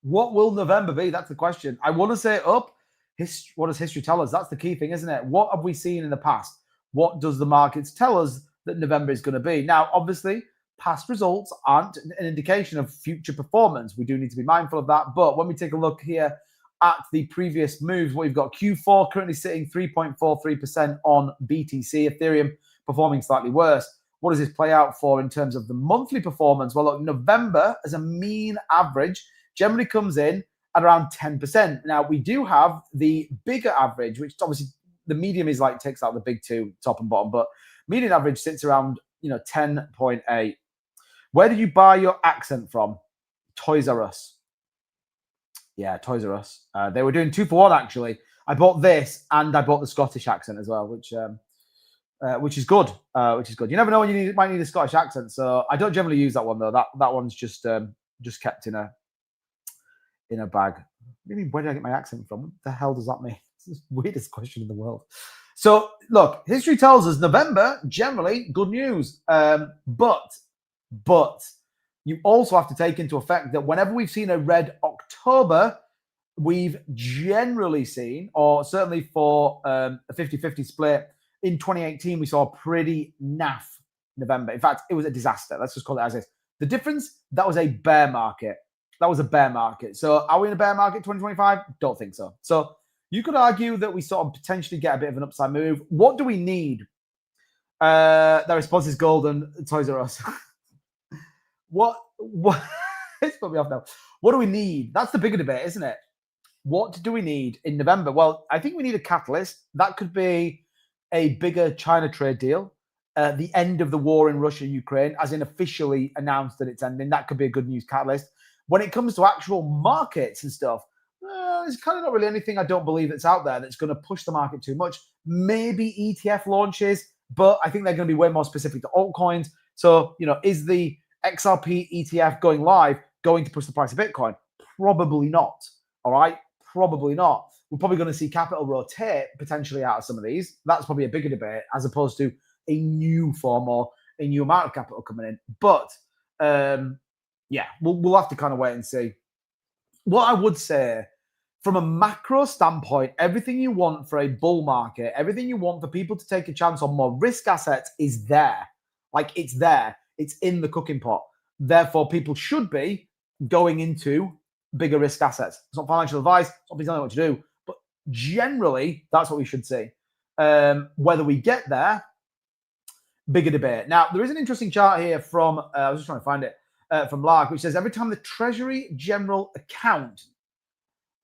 what will November be? That's the question. I want to say up. What does history tell us? That's the key thing, isn't it? What have we seen in the past? What does the markets tell us that November is going to be? Now, obviously, past results aren't an indication of future performance. We do need to be mindful of that. But when we take a look here at the previous moves, what we've got Q4 currently sitting 3.43% on BTC, Ethereum performing slightly worse. What does this play out for in terms of the monthly performance? Well, look, November as a mean average generally comes in at around 10%. Now, we do have the bigger average, which obviously the medium is like takes out the big two, top and bottom, but median average sits around 10.8. Where did you buy your accent from? Toys R Us. Yeah, Toys R Us. They were doing 2 for 1 actually. I bought this and I bought the Scottish accent as well, which is good. Which is good. You never know when you might need a Scottish accent. So I don't generally use that one though. That one's just kept in a bag. What do you mean? Where did I get my accent from? What the hell does that mean? It's the weirdest question in the world. So look, history tells us November generally good news, but you also have to take into effect that whenever we've seen a red October, we've generally seen, or certainly for a 50-50 split in 2018, we saw a pretty naff November. In fact, it was a disaster. Let's just call it as is. The difference, that was a bear market. That was a bear market. So are we in a bear market 2025? Don't think so. So you could argue that we sort of potentially get a bit of an upside move. What do we need? The response is golden. Toys R Us. What? It's put me off now. What do we need? That's the bigger debate, isn't it? What do we need in November? Well, I think we need a catalyst. That could be a bigger China trade deal. The end of the war in Russia, Ukraine, as in officially announced that it's ending. That could be a good news catalyst. When it comes to actual markets and stuff, there's kind of not really anything I don't believe that's out there that's going to push the market too much. Maybe ETF launches, but I think they're going to be way more specific to altcoins. So, is the XRP ETF going live going to push the price of Bitcoin? Probably not. All right? Probably not. We're probably going to see capital rotate potentially out of some of these. That's probably a bigger debate as opposed to a new form or a new amount of capital coming in. But we'll have to kind of wait and see. What I would say, from a macro standpoint, everything you want for a bull market, everything you want for people to take a chance on more risk assets is there. Like, it's there. It's in the cooking pot. Therefore, people should be going into bigger risk assets. It's not financial advice. It's not telling you what to do. But generally, that's what we should see. Whether we get there, bigger debate. Now, there is an interesting chart here from, I was just trying to find it, from Lark, which says every time the Treasury General Account,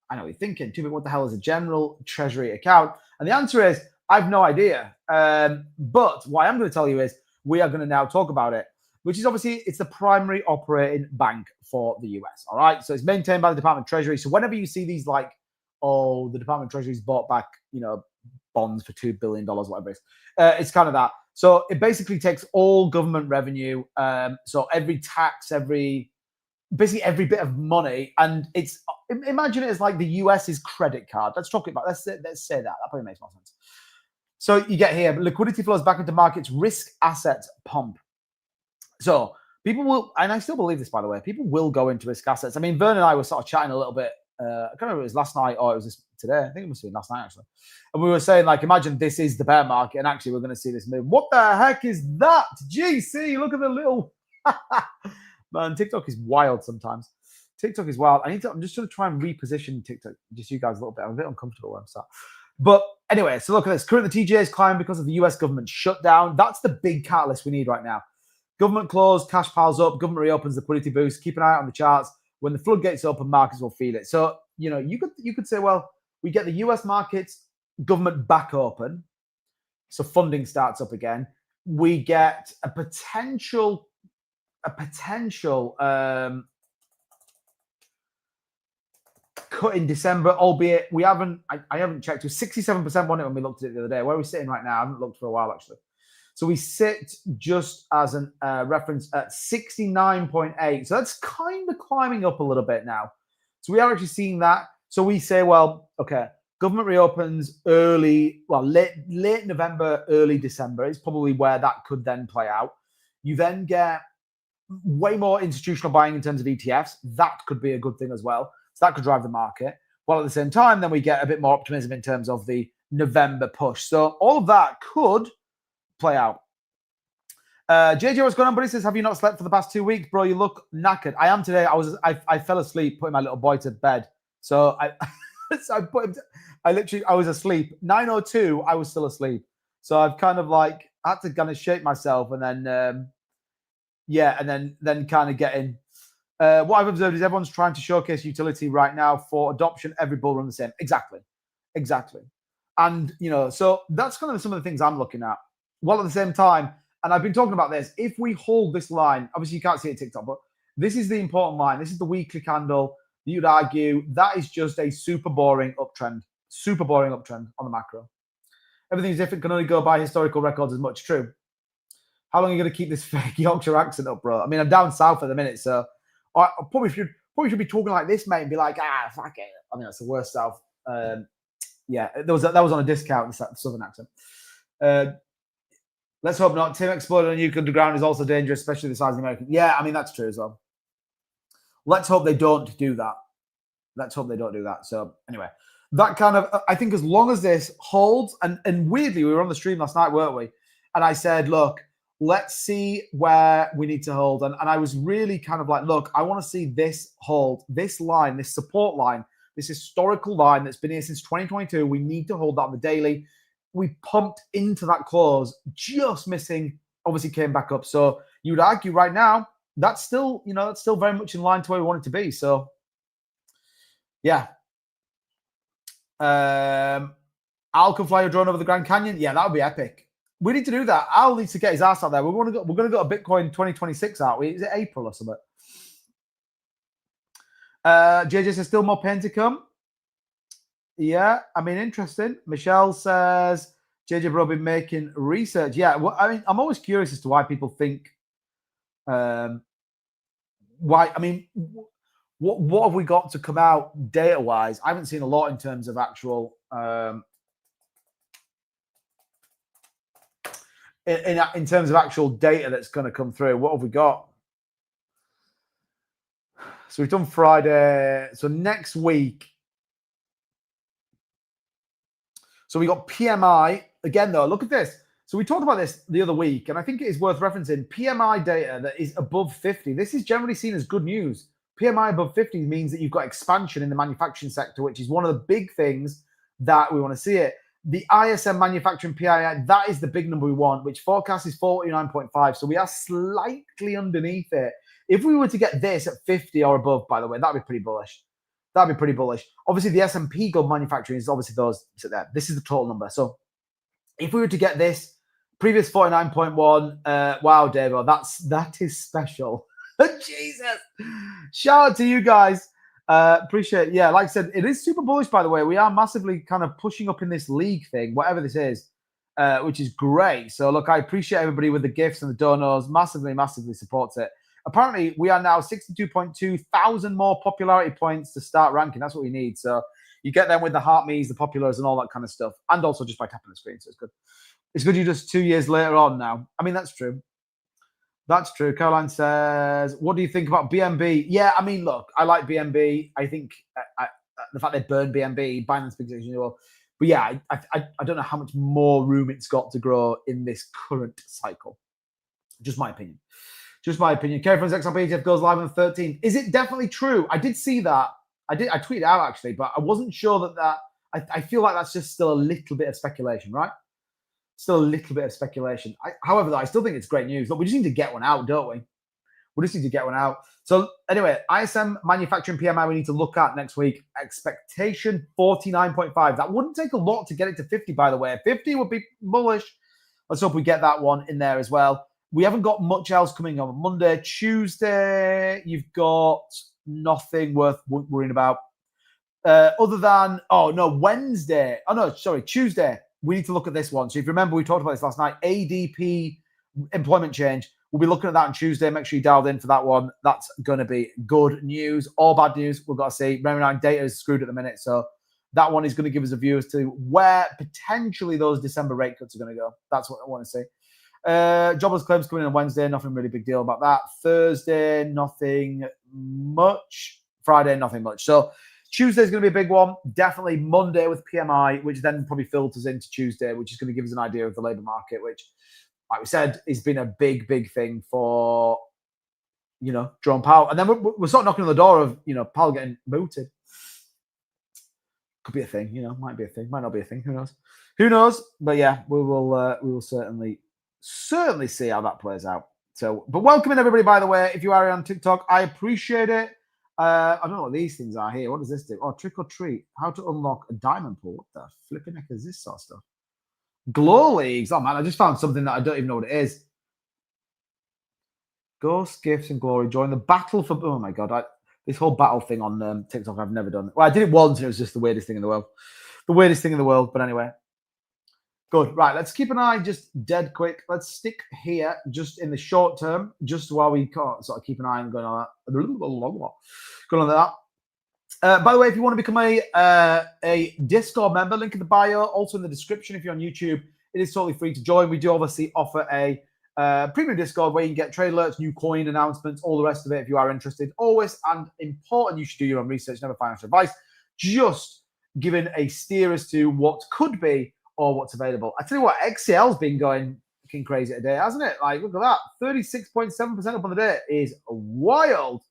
I know what you're thinking, what the hell is a General Treasury Account? And the answer is, I have no idea. But what I'm going to tell you is, we are going to now talk about it, which is obviously, it's the primary operating bank for the US. All right. So it's maintained by the Department of Treasury. So whenever you see these the Department of Treasury's bought back, bonds for $2 billion, whatever it is, it's kind of that. So it basically takes all government revenue. So every tax, basically every bit of money. And imagine it as like the US's credit card. Let's talk about, let's say that. That probably makes more sense. So you get here, liquidity flows back into markets, risk assets pump. So people will, and I still believe this, by the way, people will go into risk assets. I mean, Vern and I were sort of chatting a little bit. I can't remember if it was last night or it was today. I think it must have been last night, actually. And we were saying, imagine this is the bear market, and actually we're going to see this move. What the heck is that? GC, look at the little... Man, TikTok is wild sometimes. TikTok is wild. I'm just going to try and reposition TikTok, just you guys a little bit. I'm a bit uncomfortable where I'm sat. But anyway, so look at this. Currently, the TGA is climbing because of the US government shutdown. That's the big catalyst we need right now. Government closed, cash piles up, government reopens, liquidity boost. Keep an eye out on the charts. When the floodgates open, markets will feel it. So, you could say, well, we get the US markets, government back open. So funding starts up again. We get a potential cut in December, albeit I haven't checked. It was 67% on it when we looked at it the other day. Where are we sitting right now? I haven't looked for a while, actually. So we sit just as an reference at 69.8. So that's kind of climbing up a little bit now. So we are actually seeing that. So we say, well, okay, Government reopens late November, early December is probably where that could then play out. You then get way more institutional buying in terms of ETFs. That could be a good thing as well. So that could drive the market. While at the same time, then we get a bit more optimism in terms of the November push. So all of that could play out. JJ, what's going on, buddy? Says, have you not slept for the past 2 weeks, bro? You look knackered. I am today. I fell asleep putting my little boy to bed. So I I was asleep. 9:02, I was still asleep. So I've kind of like had to kind of shake myself and then then kind of get in. What I've observed is everyone's trying to showcase utility right now for adoption. Every bull run the same. Exactly. And so that's kind of some of the things I'm looking at. While at the same time, and I've been talking about this, if we hold this line, obviously you can't see it TikTok, but this is the important line. This is the weekly candle. You'd argue that is just a super boring uptrend on the macro. Everything's different, can only go by historical records as much. True. How long are you going to keep this fake Yorkshire accent up, bro? I mean, I'm down south at the minute, so I probably should be talking like this, mate, and be like, fuck it. I mean, that's the worst south. Yeah, that was on a discount, the southern accent. Let's hope not. Tim exploded on nuke underground is also dangerous, especially the size of the American. Yeah, I mean, that's true as well. Let's hope they don't do that. So anyway, that kind of, I think as long as this holds, and weirdly, we were on the stream last night, weren't we? And I said, look, let's see where we need to hold. And I was really kind of like, look, I want to see this hold, this line, this support line, this historical line that's been here since 2022. We need to hold that on the daily. We pumped into that close, just missing, obviously came back up. So you would argue right now, that's still, that's still very much in line to where we want it to be. So yeah. Al can fly a drone over the Grand Canyon. Yeah, that would be epic. We need to do that. Al needs to get his ass out there. We're going to go to Bitcoin 2026, aren't we? Is it April or something? JJ says still more pain to come. Yeah, I mean, interesting. Michelle says JJ bro been making research. Yeah, well, I mean, I'm always curious as to why people think. Why? I mean, what have we got to come out data wise? I haven't seen a lot in terms of actual. In terms of actual data that's going to come through, what have we got? So we've done Friday. So next week. So we got PMI. Again, though, look at this. So we talked about this the other week, and I think it is worth referencing. PMI data that is above 50. This is generally seen as good news. PMI above 50 means that you've got expansion in the manufacturing sector, which is one of the big things that we want to see it. The ISM manufacturing PMI, that is the big number we want, which forecast is 49.5. So we are slightly underneath it. If we were to get this at 50 or above, by the way, that'd be pretty bullish. Obviously, the S&P Global Manufacturing is obviously those sit there. This is the total number. So if we were to get this, previous 49.1, wow, Davo, that is special. Jesus. Shout out to you guys. Appreciate it. Yeah, like I said, it is super bullish, by the way. We are massively kind of pushing up in this league thing, whatever this is, which is great. So, look, I appreciate everybody with the gifts and the donos. Massively, massively supports it. Apparently, we are now 62.2 thousand more popularity points to start ranking. That's what we need. So you get them with the heart me's, the populars, and all that kind of stuff. And also just by tapping the screen. So it's good. It's good you're just 2 years later on now. I mean, that's true. That's true. Caroline says, what do you think about BNB? Yeah, I mean, look, I like BNB. I think the fact they burned BNB, Binance Big Section, but yeah, I don't know how much more room it's got to grow in this current cycle. Just my opinion. Kerry from XRP ETF goes live on the 13th. Is it definitely true? I did see that. I tweeted out actually, but I wasn't sure that I feel like that's just still a little bit of speculation, right? Still a little bit of speculation. However, though, I still think it's great news. Look, we just need to get one out, don't we? We just need to get one out. So anyway, ISM manufacturing PMI we need to look at next week. Expectation 49.5. That wouldn't take a lot to get it to 50, by the way. 50 would be bullish. Let's hope we get that one in there as well. We haven't got much else coming on Monday. Tuesday, you've got nothing worth worrying about. Other than, Wednesday. Tuesday. We need to look at this one. So if you remember, we talked about this last night. ADP employment change. We'll be looking at that on Tuesday. Make sure you dialed in for that one. That's going to be good news or bad news. We've got to see. Remember, data is screwed at the minute. So That one is going to give us a view as to where potentially those December rate cuts are going to go. That's what I want to see. Jobless claims coming in on Wednesday, nothing really big deal about that. Thursday, nothing much. Friday, nothing much. So Tuesday's going to be a big one. Definitely Monday with PMI, which then probably filters into Tuesday, which is going to give us an idea of the labour market, which, like we said, has been a big, big thing for, Jerome Powell. And then we're sort of knocking on the door of, Powell getting mooted. Could be a thing, might be a thing, might not be a thing. Who knows? Who knows? But yeah, we will certainly see how that plays out. So, but welcome in everybody, by the way. If you are on TikTok, I appreciate it. I don't know what these things are here. What does this do? Oh, trick or treat. How to unlock a diamond pool. What the flipping heck is this sort of stuff? Glow leagues. Oh man, I just found something that I don't even know what it is. Ghost, gifts, and glory. Join the battle for. Oh my god, this whole battle thing on TikTok, I've never done. Well, I did it once, and it was just the weirdest thing in the world. The weirdest thing in the world. But anyway, good. Right, let's keep an eye just dead quick. Let's stick here just in the short term, just while we can't sort of keep an eye on going on that. Going on that. By the way, if you want to become a Discord member, link in the bio, also in the description. If you're on YouTube, it is totally free to join. We do obviously offer a premium Discord where you can get trade alerts, new coin announcements, all the rest of it. If you are interested, always and important, you should do your own research, never financial advice. Just giving a steer as to what could be or what's available. I tell you what, XCL's been going fucking crazy today, hasn't it? Like, look at that, 36.7% up on the day is wild.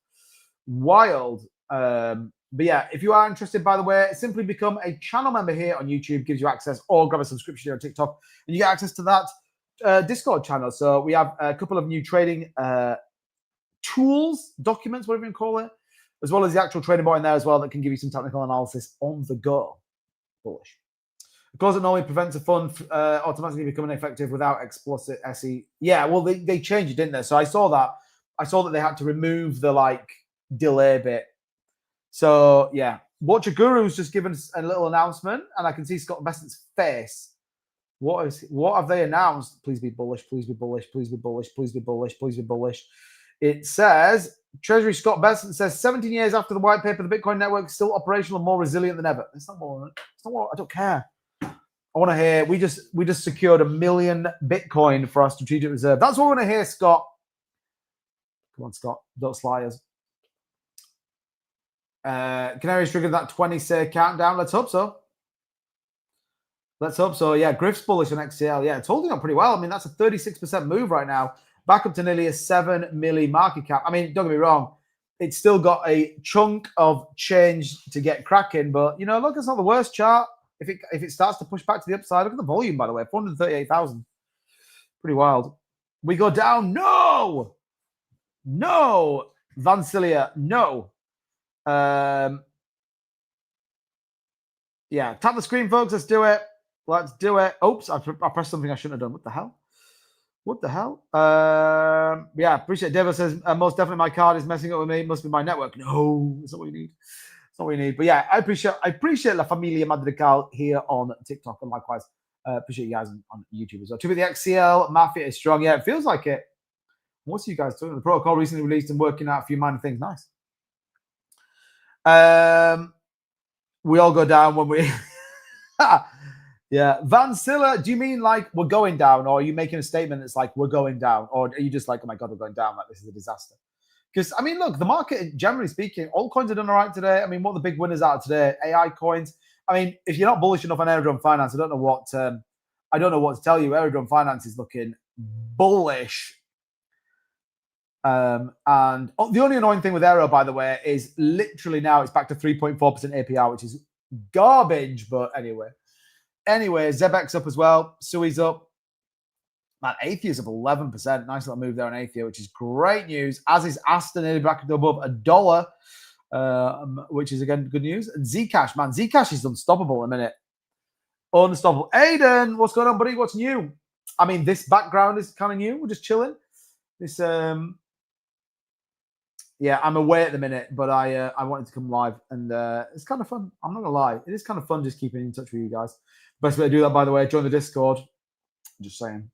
But yeah, if you are interested, by the way, simply become a channel member here on YouTube, gives you access, or grab a subscription here on TikTok, and you get access to that Discord channel. So we have a couple of new trading tools, documents, whatever you can call it, as well as the actual trading bot in there as well that can give you some technical analysis on the go. Bullish. Of course, it normally prevents a fund automatically becoming effective without explicit SE. Yeah, well, they changed it, didn't they? So I saw that. I saw that they had to remove the delay bit. So yeah, Watcher Guru's just given us a little announcement, and I can see Scott Bessent's face. What have they announced? Please be bullish. Please be bullish. Please be bullish. Please be bullish. Please be bullish. It says Treasury Scott Bessent says 17 years after the white paper, the Bitcoin network is still operational and more resilient than ever. It's not more. I don't care. I want to hear we just secured 1 million Bitcoin for our strategic reserve. That's what I want to hear, Scott. Come on, Scott. Don't sly us. Canary's triggered that 20-say countdown. Let's hope so. Let's hope so. Yeah, Griff's bullish on XCL. Yeah, it's holding up pretty well. I mean, that's a 36% move right now. Back up to nearly a 7 milli market cap. I mean, don't get me wrong. It's still got a chunk of change to get cracking. But, look, it's not the worst chart. If it starts to push back to the upside, look at the volume, by the way. 438,000. Pretty wild. We go down. No. Vansilia, no. Yeah, tap the screen, folks. Let's do it. Let's do it. Oops, I pressed something I shouldn't have done. What the hell? Yeah, appreciate it. Devo says, most definitely my card is messing up with me. It must be my network. No, that's not what you need. It's not what you need. But yeah, I appreciate La Familia Madrigal here on TikTok, and likewise, appreciate you guys on YouTube as well. To the XCL Mafia is strong. Yeah, it feels like it. What's you guys talking? The protocol recently released and working out a few minor things. Nice. We all go down when we. Yeah, Vansilla, do you mean like we're going down, or are you making a statement that's like we're going down, or are you just like, oh my god, we're going down, like this is a disaster? Because I mean, look, the market, generally speaking, all coins are done all right today. I mean, what are the big winners out today? AI coins. I mean, if you're not bullish enough on Aerodrome Finance, I don't know what to tell you. Aerodrome Finance is looking bullish. And the only annoying thing with Aero, by the way, is literally now it's back to 3.4% APR, which is garbage. But anyway, Zebex up as well. Sui's up. Man, Athea's up 11%. Nice little move there on Athea, which is great news. As is Aston, nearly back to above $1, which is, again, good news. And Zcash, man. Zcash is unstoppable in a minute. Unstoppable. Aiden, what's going on, buddy? What's new? I mean, this background is kind of new. We're just chilling. This, yeah, I'm away at the minute, but I wanted to come live, and it's kind of fun. I'm not gonna lie, it is kind of fun just keeping in touch with you guys. Best way to do that, by the way, join the Discord. Just saying.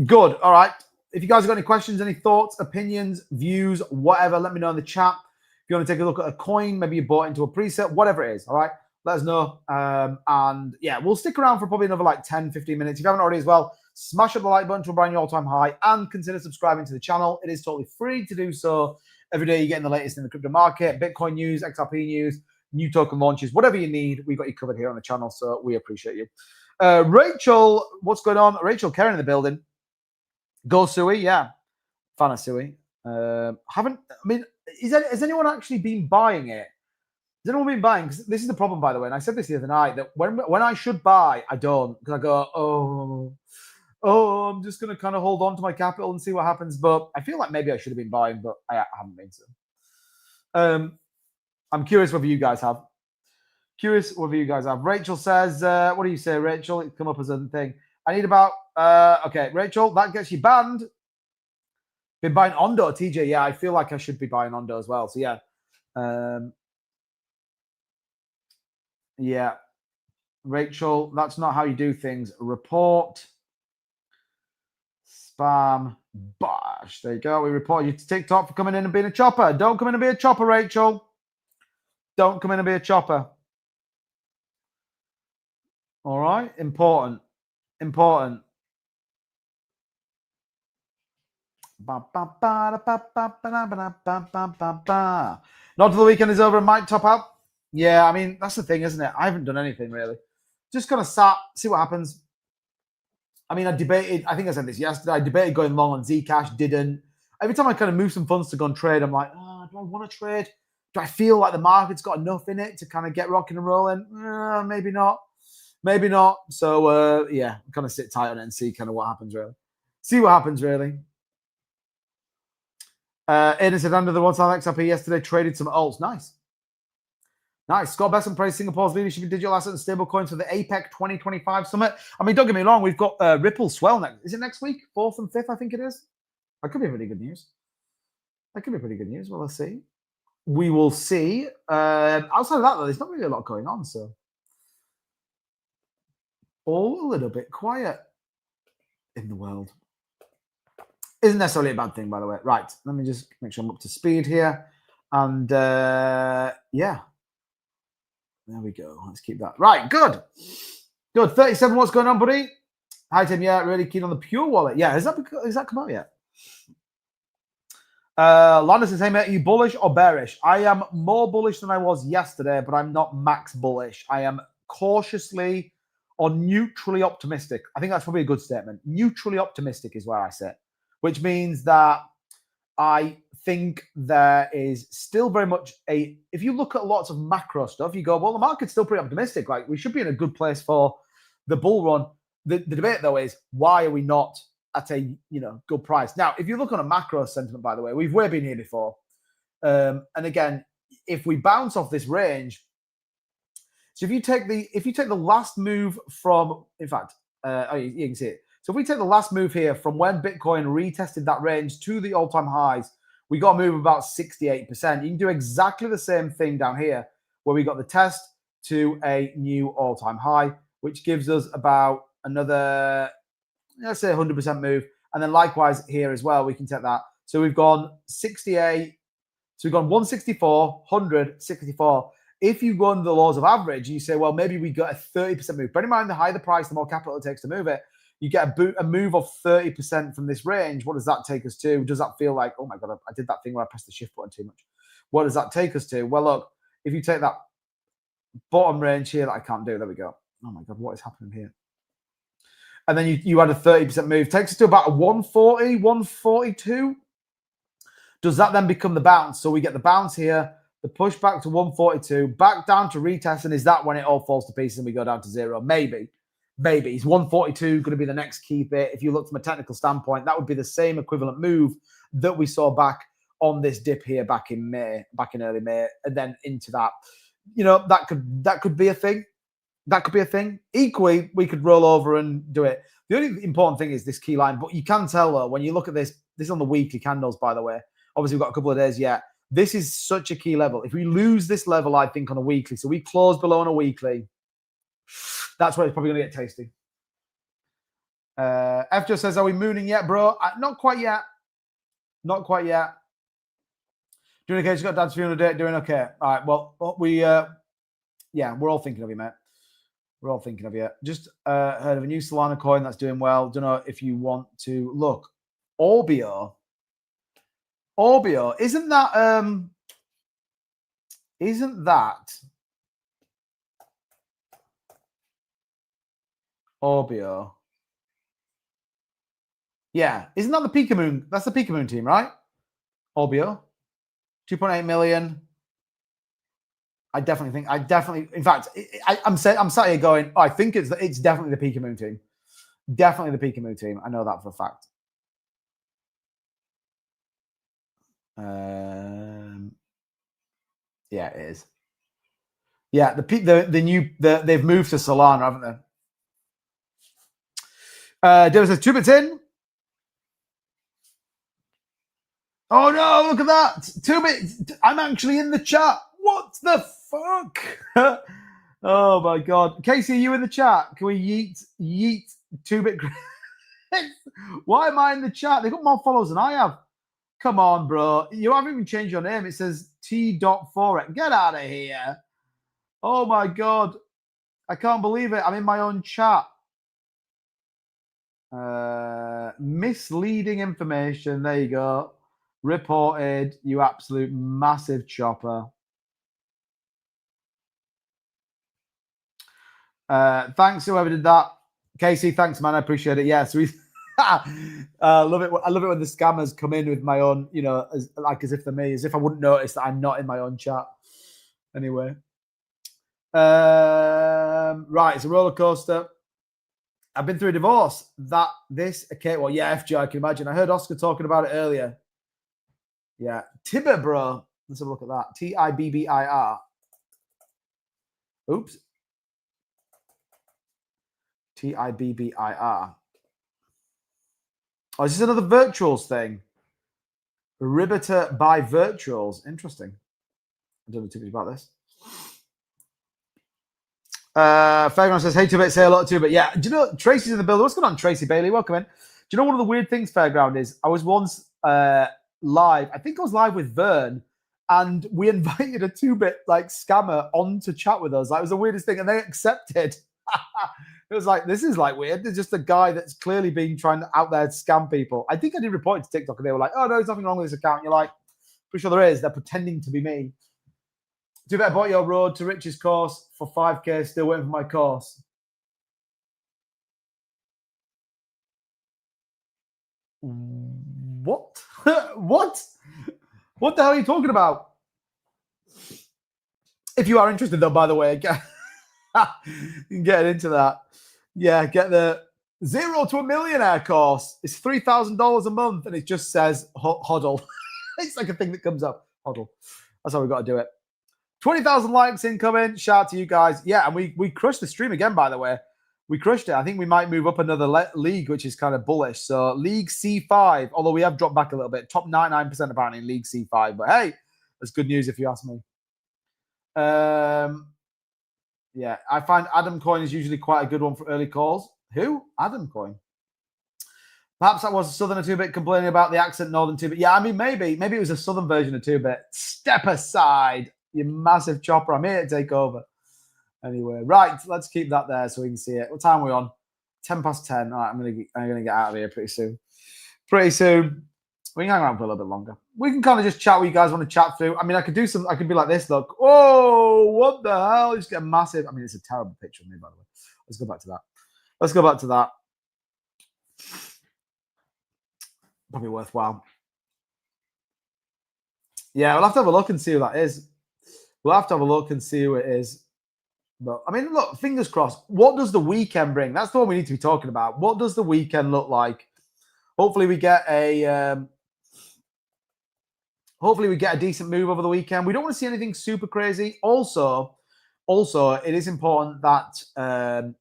Good. All right. if you guys have got any questions, any thoughts, opinions, views, whatever, let me know in the chat. If you want to take a look at a coin, maybe you bought into a preset, whatever it is, all right? Let us know. And yeah, we'll stick around for probably another like 10, 15 minutes. If you haven't already as well, smash up the like button to a brand new all-time high and consider subscribing to the channel. It is totally free to do so. Every day you're getting the latest in the crypto market, Bitcoin news, XRP news, new token launches, whatever you need, we've got you covered here on the channel, so we appreciate you. Rachel, what's going on? Rachel Karen in the building. Go Sui, yeah. Fan of Sui. Has anyone actually been buying it? Has anyone been buying? Because this is the problem, by the way, and I said this the other night, that when I should buy, I don't. Because I go, I'm just going to kind of hold on to my capital and see what happens. But I feel like maybe I should have been buying, but I haven't been so. I'm curious whether you guys have. Rachel says, what do you say, Rachel? It's come up as a thing. I need about, okay, Rachel, that gets you banned. Been buying Ondo, TJ. Yeah, I feel like I should be buying Ondo as well. So, yeah. Yeah. Rachel, that's not how you do things. Report. Spam. Bosh. There you go. We report you to TikTok for coming in and being a chopper. Don't come in and be a chopper, Rachel. Don't come in and be a chopper. All right? Important. Not till the weekend is over and might top out. Yeah, I mean, that's the thing, isn't it? I haven't done anything really. Just kind of sat, see what happens. I mean, I think I said this yesterday. I debated going long on Zcash, didn't. Every time I kind of move some funds to go and trade, I'm like, do I want to trade? Do I feel like the market's got enough in it to kind of get rocking and rolling? Maybe not. So, yeah, kind of sit tight on it and see kind of what happens, really. Aiden said, under the one-time XRP yesterday, traded some alts. Nice. Scott Besson praised Singapore's leadership in digital assets and stablecoins for the APEC 2025 summit. I mean, don't get me wrong, we've got Ripple Swell next. Is it next week? 4th and 5th, I think it is. That could be pretty good news. Well, let's see. We will see. Outside of that, though, there's not really a lot going on, so all a little bit quiet in the world. Isn't necessarily a bad thing, by the way. Right, let me just make sure I'm up to speed here. And, yeah. There we go. Let's keep that. Right, good. 37, what's going on, buddy? Hi, Tim. Yeah, really keen on the Pure Wallet. Yeah, has that come out yet? Lana says, hey, mate, are you bullish or bearish? I am more bullish than I was yesterday, but I'm not max bullish. I am cautiously or neutrally optimistic. I think that's probably a good statement. Neutrally optimistic is where I sit, which means that I think there is still very much if you look at lots of macro stuff, you go, well, the market's still pretty optimistic. Like, we should be in a good place for the bull run. The debate, though, is why are we not at a good price? Now, if you look on a macro sentiment, by the way, we've way been here before. And again, if we bounce off this range, so if you take the last move from, in fact, you can see it. So if we take the last move here from when Bitcoin retested that range to the all-time highs, we got a move of about 68%. You can do exactly the same thing down here, where we got the test to a new all-time high, which gives us about another, let's say, 100% move. And then likewise here as well, we can take that. So we've gone 68. So we've gone 164, 100, 64. If you run the laws of average, you say, well, maybe we got a 30% move. Bear in mind, the higher the price, the more capital it takes to move it. You get a move of 30% from this range. What does that take us to? Does that feel like, oh my God, I did that thing where I pressed the shift button too much? What does that take us to? Well, look, if you take that bottom range here that I can't do, there we go. Oh my God, what is happening here? And then you add a 30% move. Takes us to about a 140, 142. Does that then become the bounce? So we get the bounce here, the push back to 142, back down to retest. And is that when it all falls to pieces and we go down to zero? Maybe. Is 142 going to be the next key bit? If you look from a technical standpoint, that would be the same equivalent move that we saw back on this dip here back in early May, and then into that. That could be a thing. That could be a thing. Equally, we could roll over and do it. The only important thing is this key line, but you can tell, though, when you look at this is on the weekly candles, by the way. Obviously, we've got a couple of days yet. This is such a key level. If we lose this level, I think, on a weekly, so we close below on a weekly, that's where it's probably going to get tasty. F just says, are we mooning yet, bro? Not quite yet. Not quite yet. Doing okay. Just got dad's funeral date. Doing okay. All right. Well, yeah, we're all thinking of you, mate. We're all thinking of you. Just heard of a new Solana coin that's doing well. Don't know if you want to look. Orbio. Isn't that Orbio? Yeah, isn't that the Pikamoon? That's the Pikamoon team, right? Orbio, 2.8 million. In fact, I'm sat here going, I think it's definitely the Pikamoon team. Definitely the Pikamoon team. I know that for a fact. Yeah, it is. Yeah, they've moved to Solana, haven't they? David says 2 bits in. Oh no, look at that. 2 bits. I'm actually in the chat. What the fuck? Oh my god. Casey, are you in the chat? Can we yeet 2-bit? Why am I in the chat? They've got more followers than I have. Come on, bro. You haven't even changed your name. It says T.Forex. Get out of here. Oh my god. I can't believe it. I'm in my own chat. Misleading information. There you go. Reported. You absolute massive chopper. Thanks whoever did that. Casey, thanks, man. I appreciate it. Yeah, so we love it. I love it when the scammers come in with my own, as if they're me, as if I wouldn't notice that I'm not in my own chat. Anyway. Right, it's a roller coaster. I've been through a divorce. Well, yeah, FG, I can imagine. I heard Oscar talking about it earlier. Yeah. Tibber, bro. Let's have a look at that. Tibbir. Oops. Tibbir. Oh, is this another virtuals thing? Ribeter by virtuals. Interesting. I don't know too much about this. Fairground says, hey, 2-bit, say a lot of 2-bit. Yeah, do you know, Tracy's in the building. What's going on, Tracy Bailey? Welcome in. Do you know one of the weird things, Fairground, is I was once live. I think I was live with Vern, and we invited a 2-bit scammer on to chat with us. It was the weirdest thing, and they accepted. It was like, this is weird. There's just a guy that's clearly been trying to out there to scam people. I think I did report it to TikTok, and they were like, oh, no, there's nothing wrong with this account. And you're like, pretty sure there is. They're pretending to be me. 2-bit, I bought your Road to Riches course for 5K. Still waiting for my course. What? What? What the hell are you talking about? If you are interested, though, by the way, you can get into that. Yeah, get the 0 to a Millionaire course. It's $3,000 a month, and it just says hodl. It's like a thing that comes up. Hodl. That's how we got to do it. 20,000 likes incoming. Shout out to you guys. Yeah, and we crushed the stream again, by the way. We crushed it. I think we might move up another league, which is kind of bullish. So League C5, although we have dropped back a little bit. Top 99% apparently in League C5. But hey, that's good news if you ask me. Yeah, I find Adam Coin is usually quite a good one for early calls. Who? Adam Coin. Perhaps that was a Southern 2-bit complaining about the accent Northern 2-bit. Yeah, I mean, maybe it was a Southern version of 2-bit. Step aside, you massive chopper. I'm here to take over. Anyway, right, let's keep that there so we can see it. What time are we on? 10 past 10. All right, I'm gonna get out of here pretty soon. We can hang around for a little bit longer. We can kind of just chat what you guys want to chat through. I mean, I could be like this, look. Oh, what the hell? Just get a massive. I mean, it's a terrible picture of me, by the way. Let's go back to that. Probably worthwhile. Yeah, we'll have to have a look and see who that is. We'll have to have a look and see who it is. But I mean, look, fingers crossed. What does the weekend bring? That's the one we need to be talking about. What does the weekend look like? Hopefully we get a decent move over the weekend. We don't want to see anything super crazy. Also, it is important that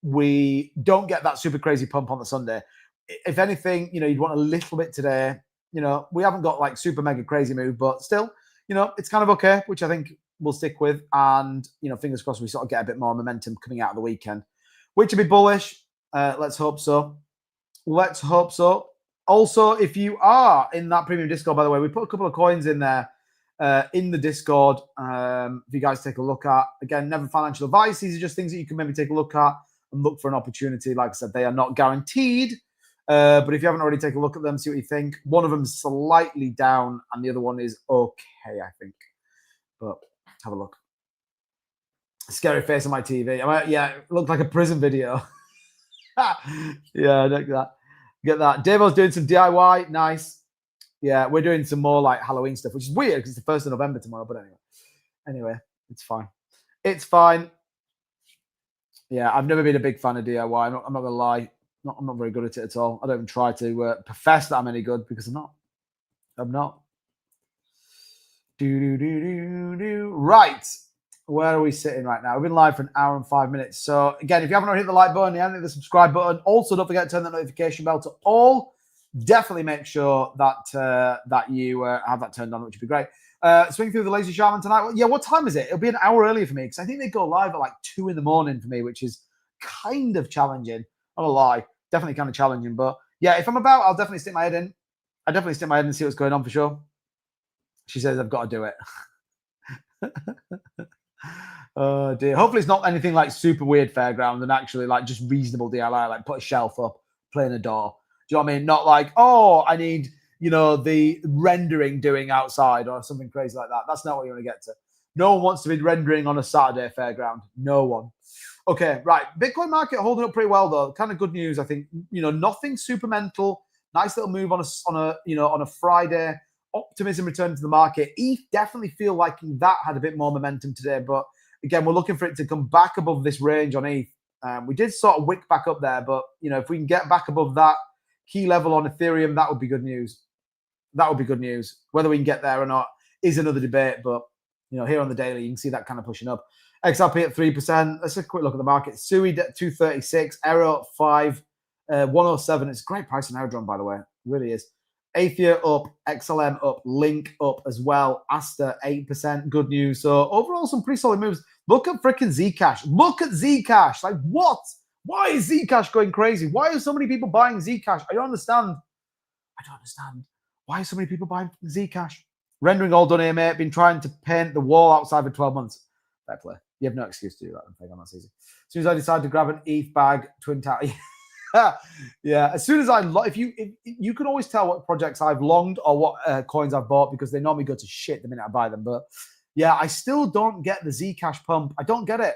we don't get that super crazy pump on the Sunday. If anything, you'd want a little bit today. We haven't got super mega crazy move, but still, it's kind of okay, which I think we'll stick with. And, fingers crossed we sort of get a bit more momentum coming out of the weekend, which would be bullish. Let's hope so. Let's hope so. Also, if you are in that premium Discord, by the way, we put a couple of coins in there in the Discord for you guys to take a look at. Again, never financial advice. These are just things that you can maybe take a look at and look for an opportunity. Like I said, they are not guaranteed. But if you haven't already, take a look at them, see what you think. One of them is slightly down and the other one is okay, I think. But have a look. Scary face on my TV. Yeah, it looked like a prison video. Yeah, I like that. Get that. Davo's doing some DIY. Nice. Yeah, we're doing some more like Halloween stuff, which is weird because it's the 1st of November tomorrow. But anyway, it's fine. It's fine. Yeah, I've never been a big fan of DIY. I'm not gonna lie. I'm not very good at it at all. I don't even try to profess that I'm any good because I'm not. I'm not. Right. Where are we sitting right now? We've been live for an hour and 5 minutes. So again, if you haven't already hit the like button, you haven't hit the subscribe button. Also, don't forget to turn that notification bell to all. Definitely make sure that that you have that turned on, which would be great. Swing through the Lazy Shaman tonight. Well, yeah, what time is it? It'll be an hour earlier for me because I think they go live at like 2 in the morning for me, which is kind of challenging. Not a lie, definitely kind of challenging. But yeah, if I'm about, I'll definitely stick my head in. I definitely stick my head in and see what's going on for sure. She says I've got to do it. Oh dear. Hopefully it's not anything like super weird fairground and actually like just reasonable DIY, like put a shelf up, play in a door. Do you know what I mean? Not like, oh, I need, you know, the rendering doing outside or something crazy like that. That's not what you want to get to. No one wants to be rendering on a Saturday fairground. No one. Okay, right. Bitcoin market holding up pretty well though. Kind of good news, I think. You know, nothing super mental. Nice little move on a Friday. Optimism returned to the market. ETH definitely feel like that had a bit more momentum today, but again, we're looking for it to come back above this range on ETH. We did sort of wick back up there, but you know, if we can get back above that key level on Ethereum, that would be good news. That would be good news. Whether we can get there or not is another debate, but you know, here on the daily, you can see that kind of pushing up. XRP at 3%. Let's take a quick look at the market. SUI at 236, Arrow at 5, 107. It's a great price on Aerodrome, by the way. It really is. Athia up, XLM up, Link up as well. Asta 8%. Good news. So overall, some pretty solid moves. Look at freaking Zcash. Look at Zcash. Like what? Why is Zcash going crazy? Why are so many people buying Zcash? I don't understand. Why are so many people buying Zcash? Rendering all done here, mate. Been trying to paint the wall outside for 12 months. Fair play. You have no excuse to do that. That's easy. As soon as I decide to grab an ETH bag, Twin Tower. Yeah, as soon as if you can always tell what projects I've longed or what coins I've bought because they normally go to shit the minute I buy them. But yeah, I still don't get the Zcash pump. I don't get it.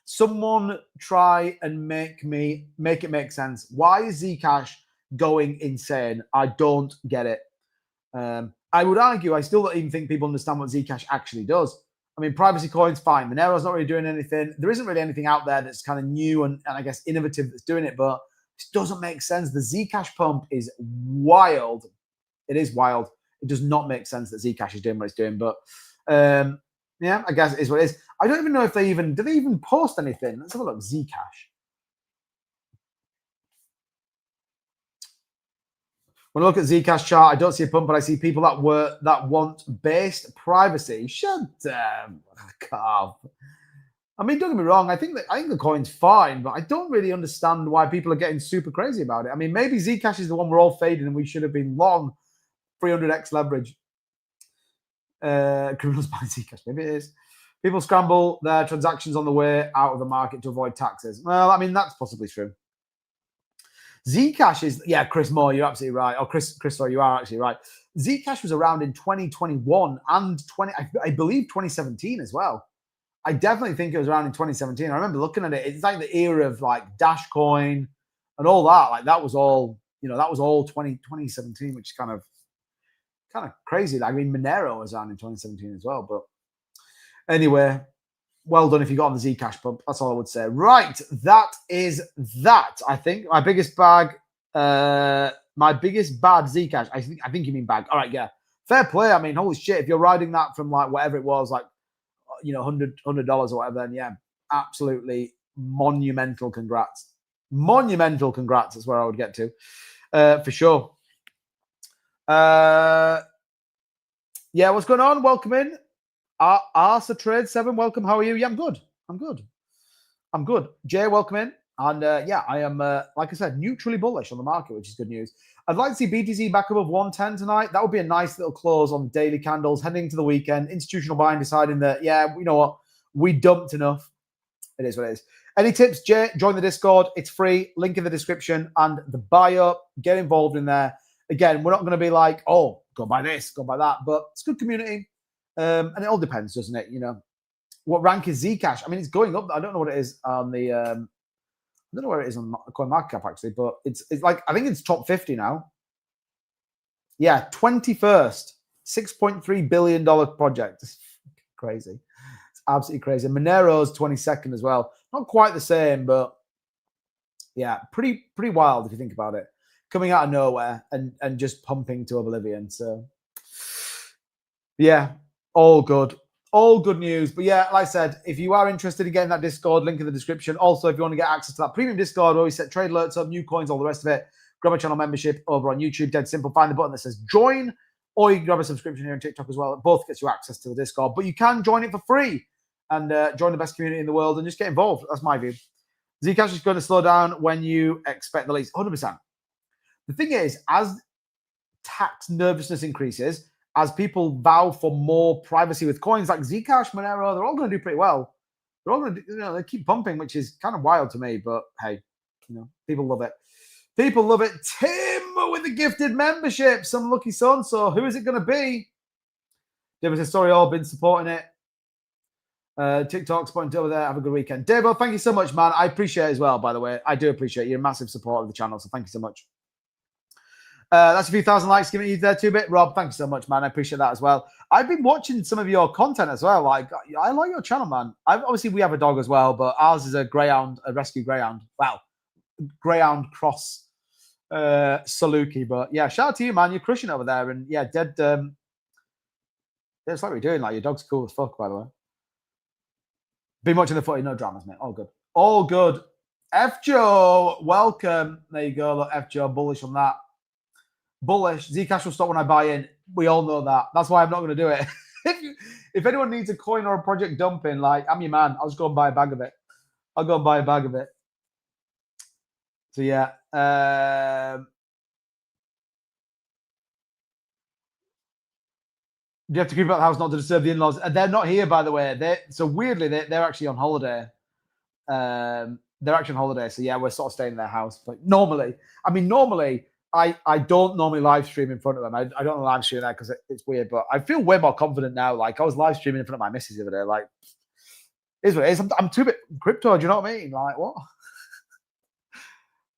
Someone try and make it make sense. Why is Zcash going insane? I don't get it. I would argue I still don't even think people understand what Zcash actually does. I mean, privacy coins, fine. Monero's not really doing anything. There isn't really anything out there that's kind of new and I guess innovative that's doing it, but it doesn't make sense. The Zcash pump is wild. It is wild. It does not make sense that Zcash is doing what it's doing, but yeah, I guess it is what it is. I don't even know if do they even post anything? Let's have a look. Zcash. When I look at Zcash chart, I don't see a pump, but I see people that want based privacy. Shut up. I mean, don't get me wrong. I think the coin's fine, but I don't really understand why people are getting super crazy about it. I mean, maybe Zcash is the one we're all fading, and we should have been long 300x leverage. Criminals buying Zcash. Maybe it is. People scramble their transactions on the way out of the market to avoid taxes. Well, I mean, that's possibly true. Zcash is, yeah, Chris Moore, you're absolutely right. Oh, Chris, sorry, you are actually right. Zcash was around in 2021 and I believe 2017 as well. I definitely think it was around in 2017. I remember looking at it. It's like the era of like Dashcoin and all that. Like that was all, that was all 2017, which is kind of crazy. I mean, Monero was around in 2017 as well. But anyway, well done if you got on the Zcash pump. That's all I would say. Right, that is that. I think my biggest bad Zcash. I think you mean bag. All right, yeah, fair play. I mean, holy shit, if you're riding that from like whatever it was, like $100 or whatever, then yeah, absolutely monumental. Congrats. That's where I would get to for sure. Yeah, what's going on? Welcome in. Arsa Trade 7, welcome. How are you? Yeah, I'm good. Jay, welcome in. And yeah, I am, like I said, neutrally bullish on the market, which is good news. I'd like to see BTC back above 110 tonight. That would be a nice little close on the daily candles heading into the weekend. Institutional buying deciding that, yeah, you know what, we dumped enough. It is what it is. Any tips, Jay? Join the Discord. It's free. Link in the description and the bio. Get involved in there. Again, we're not going to be like, oh, go buy this, go buy that. But it's a good community. And it all depends, doesn't it? You know, what rank is Zcash? I mean, it's going up. I don't know what it is on the... I don't know where it is on CoinMarketCap actually, but it's like, I think it's top 50 now. Yeah, 21st, $6.3 billion project. It's crazy. It's absolutely crazy. Monero's 22nd as well. Not quite the same, but yeah, pretty wild if you think about it. Coming out of nowhere and just pumping to oblivion. So yeah, all good. All good news. But yeah, like I said, if you are interested in getting that Discord, link in the description. Also, if you want to get access to that premium Discord where we set trade alerts up, new coins, all the rest of it, grab a channel membership over on YouTube. Dead simple. Find the button that says join, or you can grab a subscription here on TikTok as well. It both gets you access to the Discord, but you can join it for free and join the best community in the world and just get involved. That's my view. Zcash is going to slow down when you expect the least. 100%. The thing is, as tax nervousness increases, as people vow for more privacy with coins like Zcash, Monero, they're all going to do pretty well. They're all going to, you know, they keep pumping, which is kind of wild to me. But hey, you know, people love it. People love it. Tim with the gifted membership, some lucky son. So who is it going to be? David says, sorry, all been supporting it. TikTok's pointing over there. Have a good weekend. David, thank you so much, man. I appreciate it as well, by the way. I do appreciate it. You're a massive supporter of the channel, so thank you so much. That's a few thousand likes giving you there too, bit. Rob, thank you so much, man. I appreciate that as well. I've been watching some of your content as well. Like, I like your channel, man. Obviously, we have a dog as well, but ours is a greyhound, a rescue greyhound. Wow. Greyhound cross Saluki. But yeah, shout out to you, man. You're crushing over there. And yeah, dead. It's like we're doing. Like, your dog's cool as fuck, by the way. Been watching the footy, no dramas, mate. All good. All good. F Joe, welcome. There you go. Look, F Joe, bullish on that. Bullish. Zcash will stop when I buy in. We all know that. That's why I'm not going to do it. if anyone needs a coin or a project dumping, like, I'm your man. I'll just go and buy a bag of it. I'll go and buy a bag of it. So yeah. You have to keep out the house not to disturb the in-laws. And they're not here, by the way. So weirdly, they're actually on holiday. They're actually on holiday. So yeah, we're sort of staying in their house. But normally, I don't normally live stream in front of them. I don't live stream there because it's weird, but I feel way more confident now. Like, I was live streaming in front of my missus the other day. Like, is what it is. I'm too bit crypto. Do you know what I mean? Like, what?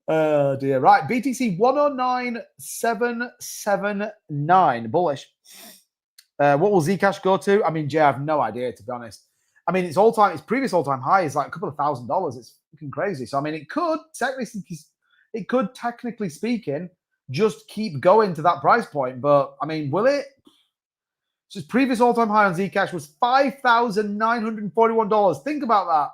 Oh dear. Right, BTC 109,779 bullish. What will Zcash go to? I mean, Jay, I have no idea, to be honest. I mean, its previous all-time high is like a couple of $1,000s. It's fucking crazy. So I mean, it could technically speaking just keep going to that price point. But I mean, will it? So its previous all-time high on Zcash was $5,941. Think about that.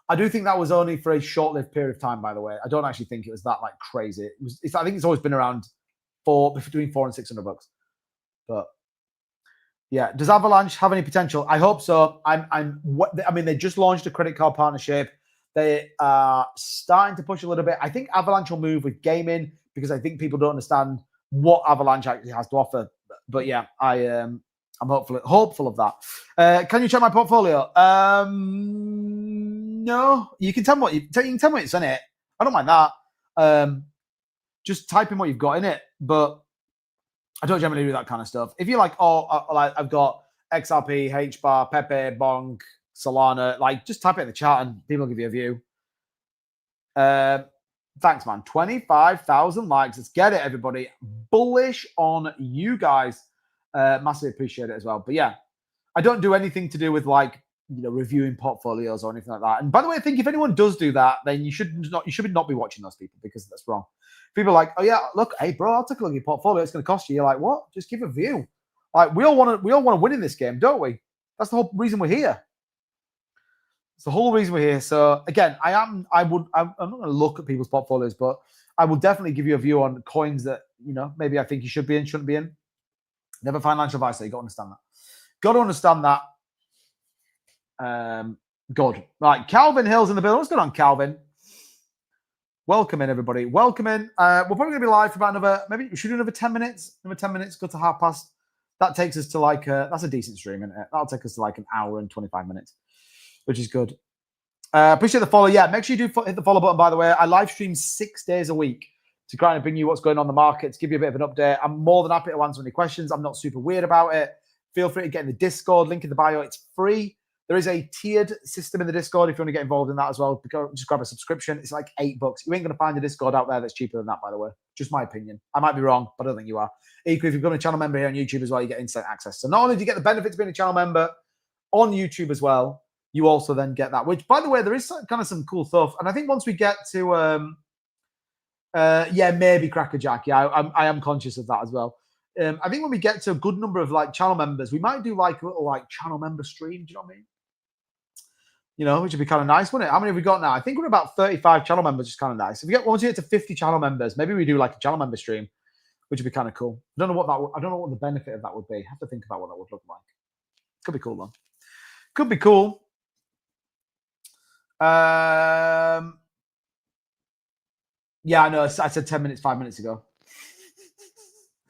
I do think that was only for a short-lived period of time, by the way. I don't actually think it was that like crazy. I think it's always been around between $400 and $600. But yeah, does Avalanche have any potential? I hope so. I mean, they just launched a credit card partnership. They are starting to push a little bit. I think Avalanche will move with gaming because I think people don't understand what Avalanche actually has to offer. But yeah, I'm hopeful of that. Can you check my portfolio? No, you can tell me what you can tell me what's in it. I don't mind that. Just type in what you've got in it, but I don't generally do that kind of stuff. If you're like, like I've got XRP, HBAR, Pepe, Bonk, Solana, like just type it in the chat and people will give you a view. Thanks, man. 25,000 likes. Let's get it, everybody. Bullish on you guys. Massively appreciate it as well. But yeah, I don't do anything to do with like, you know, reviewing portfolios or anything like that. And by the way, I think if anyone does do that, then you should not be watching those people because that's wrong. People are like, oh yeah, look, hey bro, I'll take a look at your portfolio. It's going to cost you. You're like, what? Just give a view. Like we all want to win in this game, don't we? That's the whole reason we're here. It's the whole reason we're here. So again, I'm not going to look at people's portfolios, but I will definitely give you a view on coins that, you know, maybe I think you should be in, shouldn't be in. Never financial advice. So you got to understand that. Got to understand that. Good. Right, Calvin Hill's in the building. What's going on, Calvin? Welcome in, everybody. Welcome in. We're probably going to be live for about another, maybe we should do another 10 minutes. Another 10 minutes, go to 12:30. That takes us to like, that's a decent stream, isn't it? That'll take us to like an hour and 25 minutes, which is good. Appreciate the follow. Yeah, make sure you do hit the follow button, by the way. I live stream 6 days a week to kind of bring you what's going on in the markets, give you a bit of an update. I'm more than happy to answer any questions. I'm not super weird about it. Feel free to get in the Discord, link in the bio. It's free. There is a tiered system in the Discord if you want to get involved in that as well. Just grab a subscription. It's like $8. You ain't going to find a Discord out there that's cheaper than that, by the way. Just my opinion. I might be wrong, but I don't think you are. Equally, if you become a channel member here on YouTube as well, you get instant access. So not only do you get the benefits of being a channel member on YouTube as well, you also then get that. Which, by the way, there is kind of some cool stuff. And I think once we get to, maybe Crackerjack. Yeah, I am conscious of that as well. I think when we get to a good number of like channel members, we might do like a little like channel member stream. Do you know what I mean? You know, which would be kind of nice, wouldn't it? How many have we got now? I think we're about 35 channel members, which is kind of nice. If we get once we get to 50 channel members, maybe we do like a channel member stream, which would be kind of cool. I don't know what the benefit of that would be. I have to think about what that would look like. Could be cool though. Could be cool. Yeah, I know. I said 10 minutes, 5 minutes ago.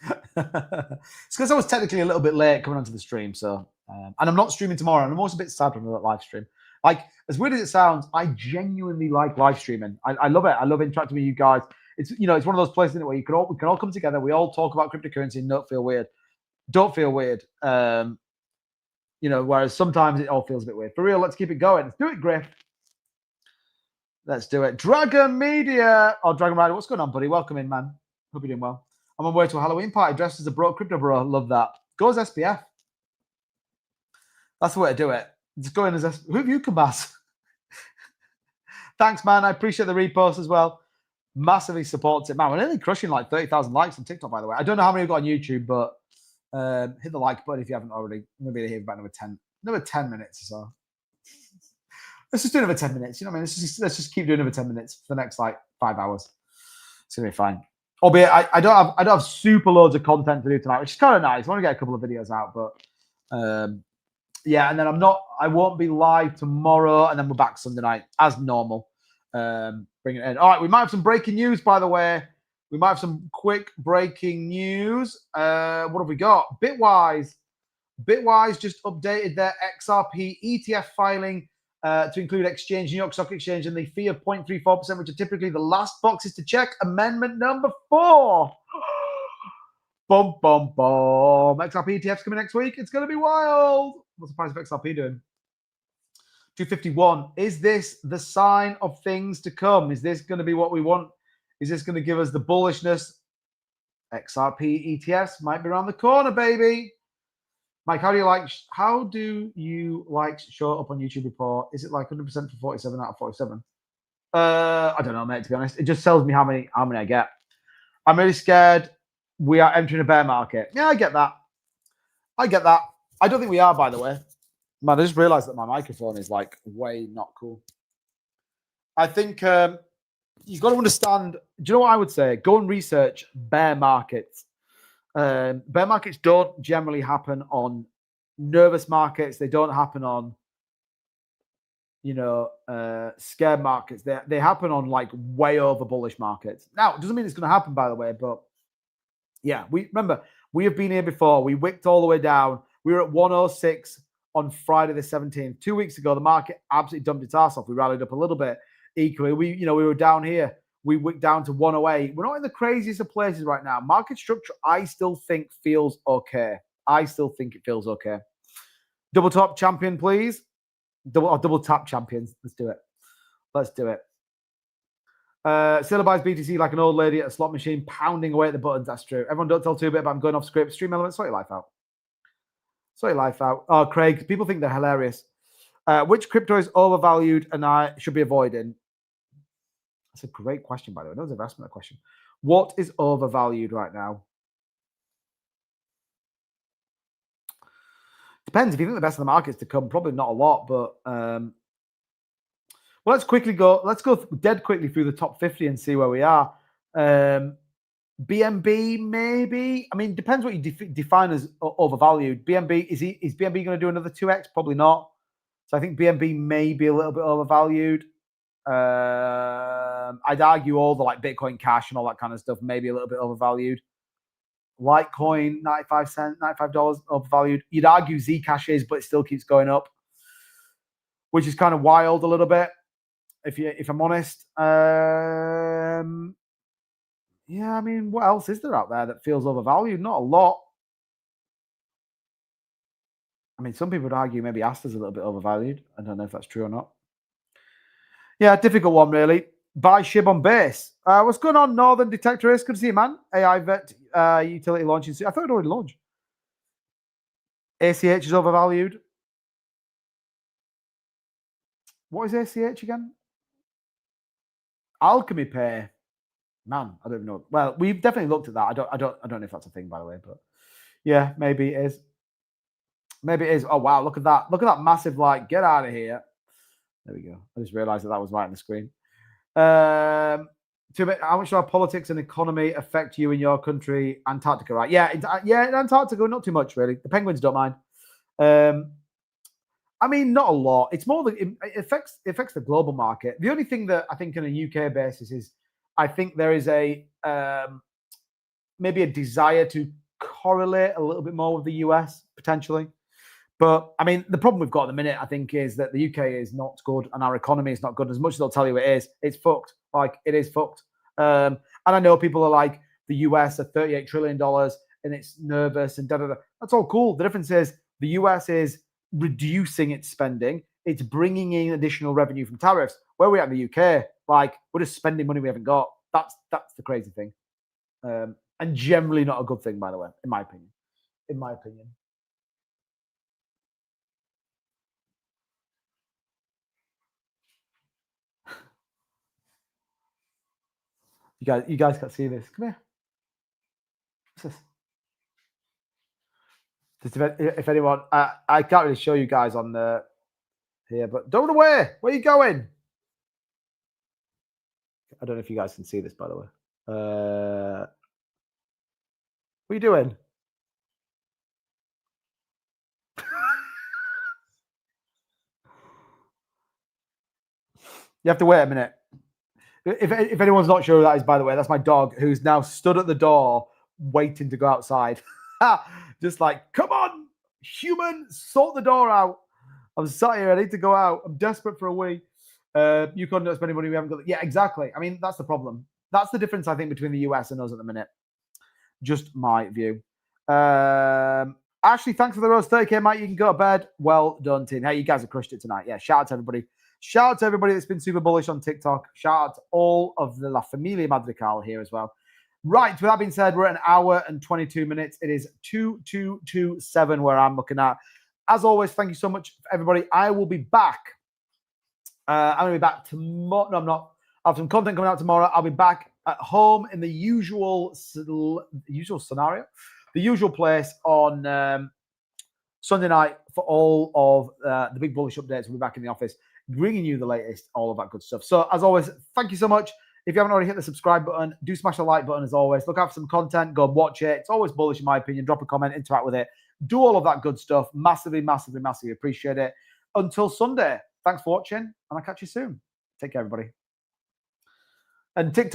It's because I was technically a little bit late coming onto the stream. So, and I'm not streaming tomorrow. And I'm also a bit sad from that live stream. Like, as weird as it sounds, I genuinely like live streaming. I love it. I love interacting with you guys. It's, you know, it's one of those places where we can all come together. We all talk about cryptocurrency and don't feel weird. You know, whereas sometimes it all feels a bit weird. For real, let's keep it going. Let's do it, Griff. Let's do it. Dragon Media. Oh, Dragon Rider, what's going on, buddy? Welcome in, man. Hope you're doing well. I'm on my way to a Halloween party dressed as a crypto bro. Love that. Goes SPF. That's the way to do it. Just go in as who have you combat? Thanks, man. I appreciate the repost as well. Massively supports it, man. We're nearly crushing like 30,000 likes on TikTok, by the way. I don't know how many we've got on YouTube, but hit the like button if you haven't already. I'm gonna be here for about another 10 minutes or so. Let's just do another 10 minutes. You know what I mean? Let's just keep doing another 10 minutes for the next like 5 hours. It's gonna be fine. Albeit I don't have super loads of content to do tonight, which is kind of nice. I want to get a couple of videos out, but yeah, and then I won't be live tomorrow, and then we're back Sunday night as normal. Bring it in. All right, we might have some breaking news, by the way. We might have some quick breaking news. What have we got? Bitwise just updated their XRP ETF filing to include exchange, New York Stock Exchange, and the fee of 0.34%, which are typically the last boxes to check. Amendment number 4. Boom, boom, boom. XRP ETF's coming next week. It's going to be wild. What's the price of XRP doing? 251. Is this the sign of things to come? Is this going to be what we want? Is this going to give us the bullishness? XRP ETFs might be around the corner, baby. Mike, how do you like show up on YouTube report? Is it like 100% for 47 out of 47? I don't know, mate, to be honest. It just tells me how many I get. I'm really scared we are entering a bear market. Yeah, I get that. I don't think we are, by the way. Man, I just realized that my microphone is like way not cool. I think you've got to understand. Do you know what I would say? Go and research bear markets. Bear markets don't generally happen on nervous markets. They don't happen on, scared markets. They happen on like way over bullish markets. Now, it doesn't mean it's going to happen, by the way, but yeah, we have been here before. We wicked all the way down. We were at 106 on Friday the 17th. 2 weeks ago, the market absolutely dumped its ass off. We rallied up a little bit. Equally, we were down here. We wicked down to 108. We're not in the craziest of places right now. Market structure, I still think feels okay. I still think it feels okay. Double top champion, please. Double tap champions. Let's do it. Sylla buys BTC like an old lady at a slot machine, pounding away at the buttons. That's true. Everyone don't tell 2-bit, but I'm going off script. Stream elements, sort your life out. Oh, Craig, people think they're hilarious. Which crypto is overvalued and I should be avoiding? That's a great question, by the way. That was an investment question. What is overvalued right now? Depends. If you think the best of the market is to come, probably not a lot, but well, let's go dead quickly through the top 50 and see where we are. BNB, maybe. I mean, depends what you define as overvalued. BNB, is BNB going to do another 2x? Probably not. So I think BNB may be a little bit overvalued. I'd argue all the like Bitcoin Cash and all that kind of stuff maybe a little bit overvalued. Litecoin, 95 cents, $95 overvalued. You'd argue Zcash is, but it still keeps going up, which is kind of wild a little bit, if I'm honest. Yeah, I mean, what else is there out there that feels overvalued? Not a lot. I mean, some people would argue maybe Asta's a little bit overvalued. I don't know if that's true or not. Yeah, difficult one, really. Buy SHIB on base. What's going on, Northern Detectorist? Good to see you, man. AI vet utility launching. I thought it already launched. ACH is overvalued. What is ACH again? Alchemy Pay. Man, I don't even know. Well, we've definitely looked at that. I don't know if that's a thing, by the way, but yeah, maybe it is. Maybe it is. Oh wow, look at that. Look at that massive like get out of here. There we go. I just realized that was right on the screen. How much do our politics and economy affect you in your country? Antarctica, right? Yeah, in Antarctica, not too much really. The penguins don't mind. I mean, not a lot. It's more that it affects the global market. The only thing that I think on a UK basis is I think there is a maybe a desire to correlate a little bit more with the US potentially. But I mean, the problem we've got at the minute, I think, is that the UK is not good and our economy is not good. As much as they'll tell you it is, it's fucked. Like, it is fucked. And I know people are like, the US are $38 trillion and it's nervous and da-da-da. That's all cool. The difference is the US is reducing its spending. It's bringing in additional revenue from tariffs. Where we at in the UK, like, we're just spending money we haven't got. That's the crazy thing. And generally not a good thing, by the way, in my opinion. In my opinion. You guys can't see this. Come here. What's this? If anyone, I can't really show you guys on the here, but don't run away. Where are you going? I don't know if you guys can see this, by the way. What are you doing? You have to wait a minute. If anyone's not sure who that is, by the way, that's my dog who's now stood at the door waiting to go outside. Just like, come on, human, sort the door out. I'm sat here, I need to go out. I'm desperate for a wee. You couldn't spend any money we haven't got. Yeah, exactly. I mean, that's the problem. That's the difference, I think, between the US and us at the minute. Just my view. Ashley, thanks for the rose 30K, mate. You can go to bed. Well done, team. Hey, you guys have crushed it tonight. Yeah, shout out to everybody. Shout out to everybody that's been super bullish on TikTok. Shout out to all of the La Familia Madrigal here as well. Right, with that being said, we're at 1 hour and 22 minutes. It is 2227 where I'm looking at. As always, thank you so much, everybody. I will be back. I'm going to be back tomorrow. No, I'm not. I have some content coming out tomorrow. I'll be back at home in the usual scenario, the usual place on Sunday night for all of the big bullish updates. We'll be back in the office, bringing you the latest, all of that good stuff. So as always, thank you so much. If you haven't already hit the subscribe button, do smash the like button as always. Look out for some content, go watch it. It's always bullish in my opinion. Drop a comment, interact with it. Do all of that good stuff. Massively, massively, massively appreciate it. Until Sunday, thanks for watching and I'll catch you soon. Take care, everybody. And TikTok.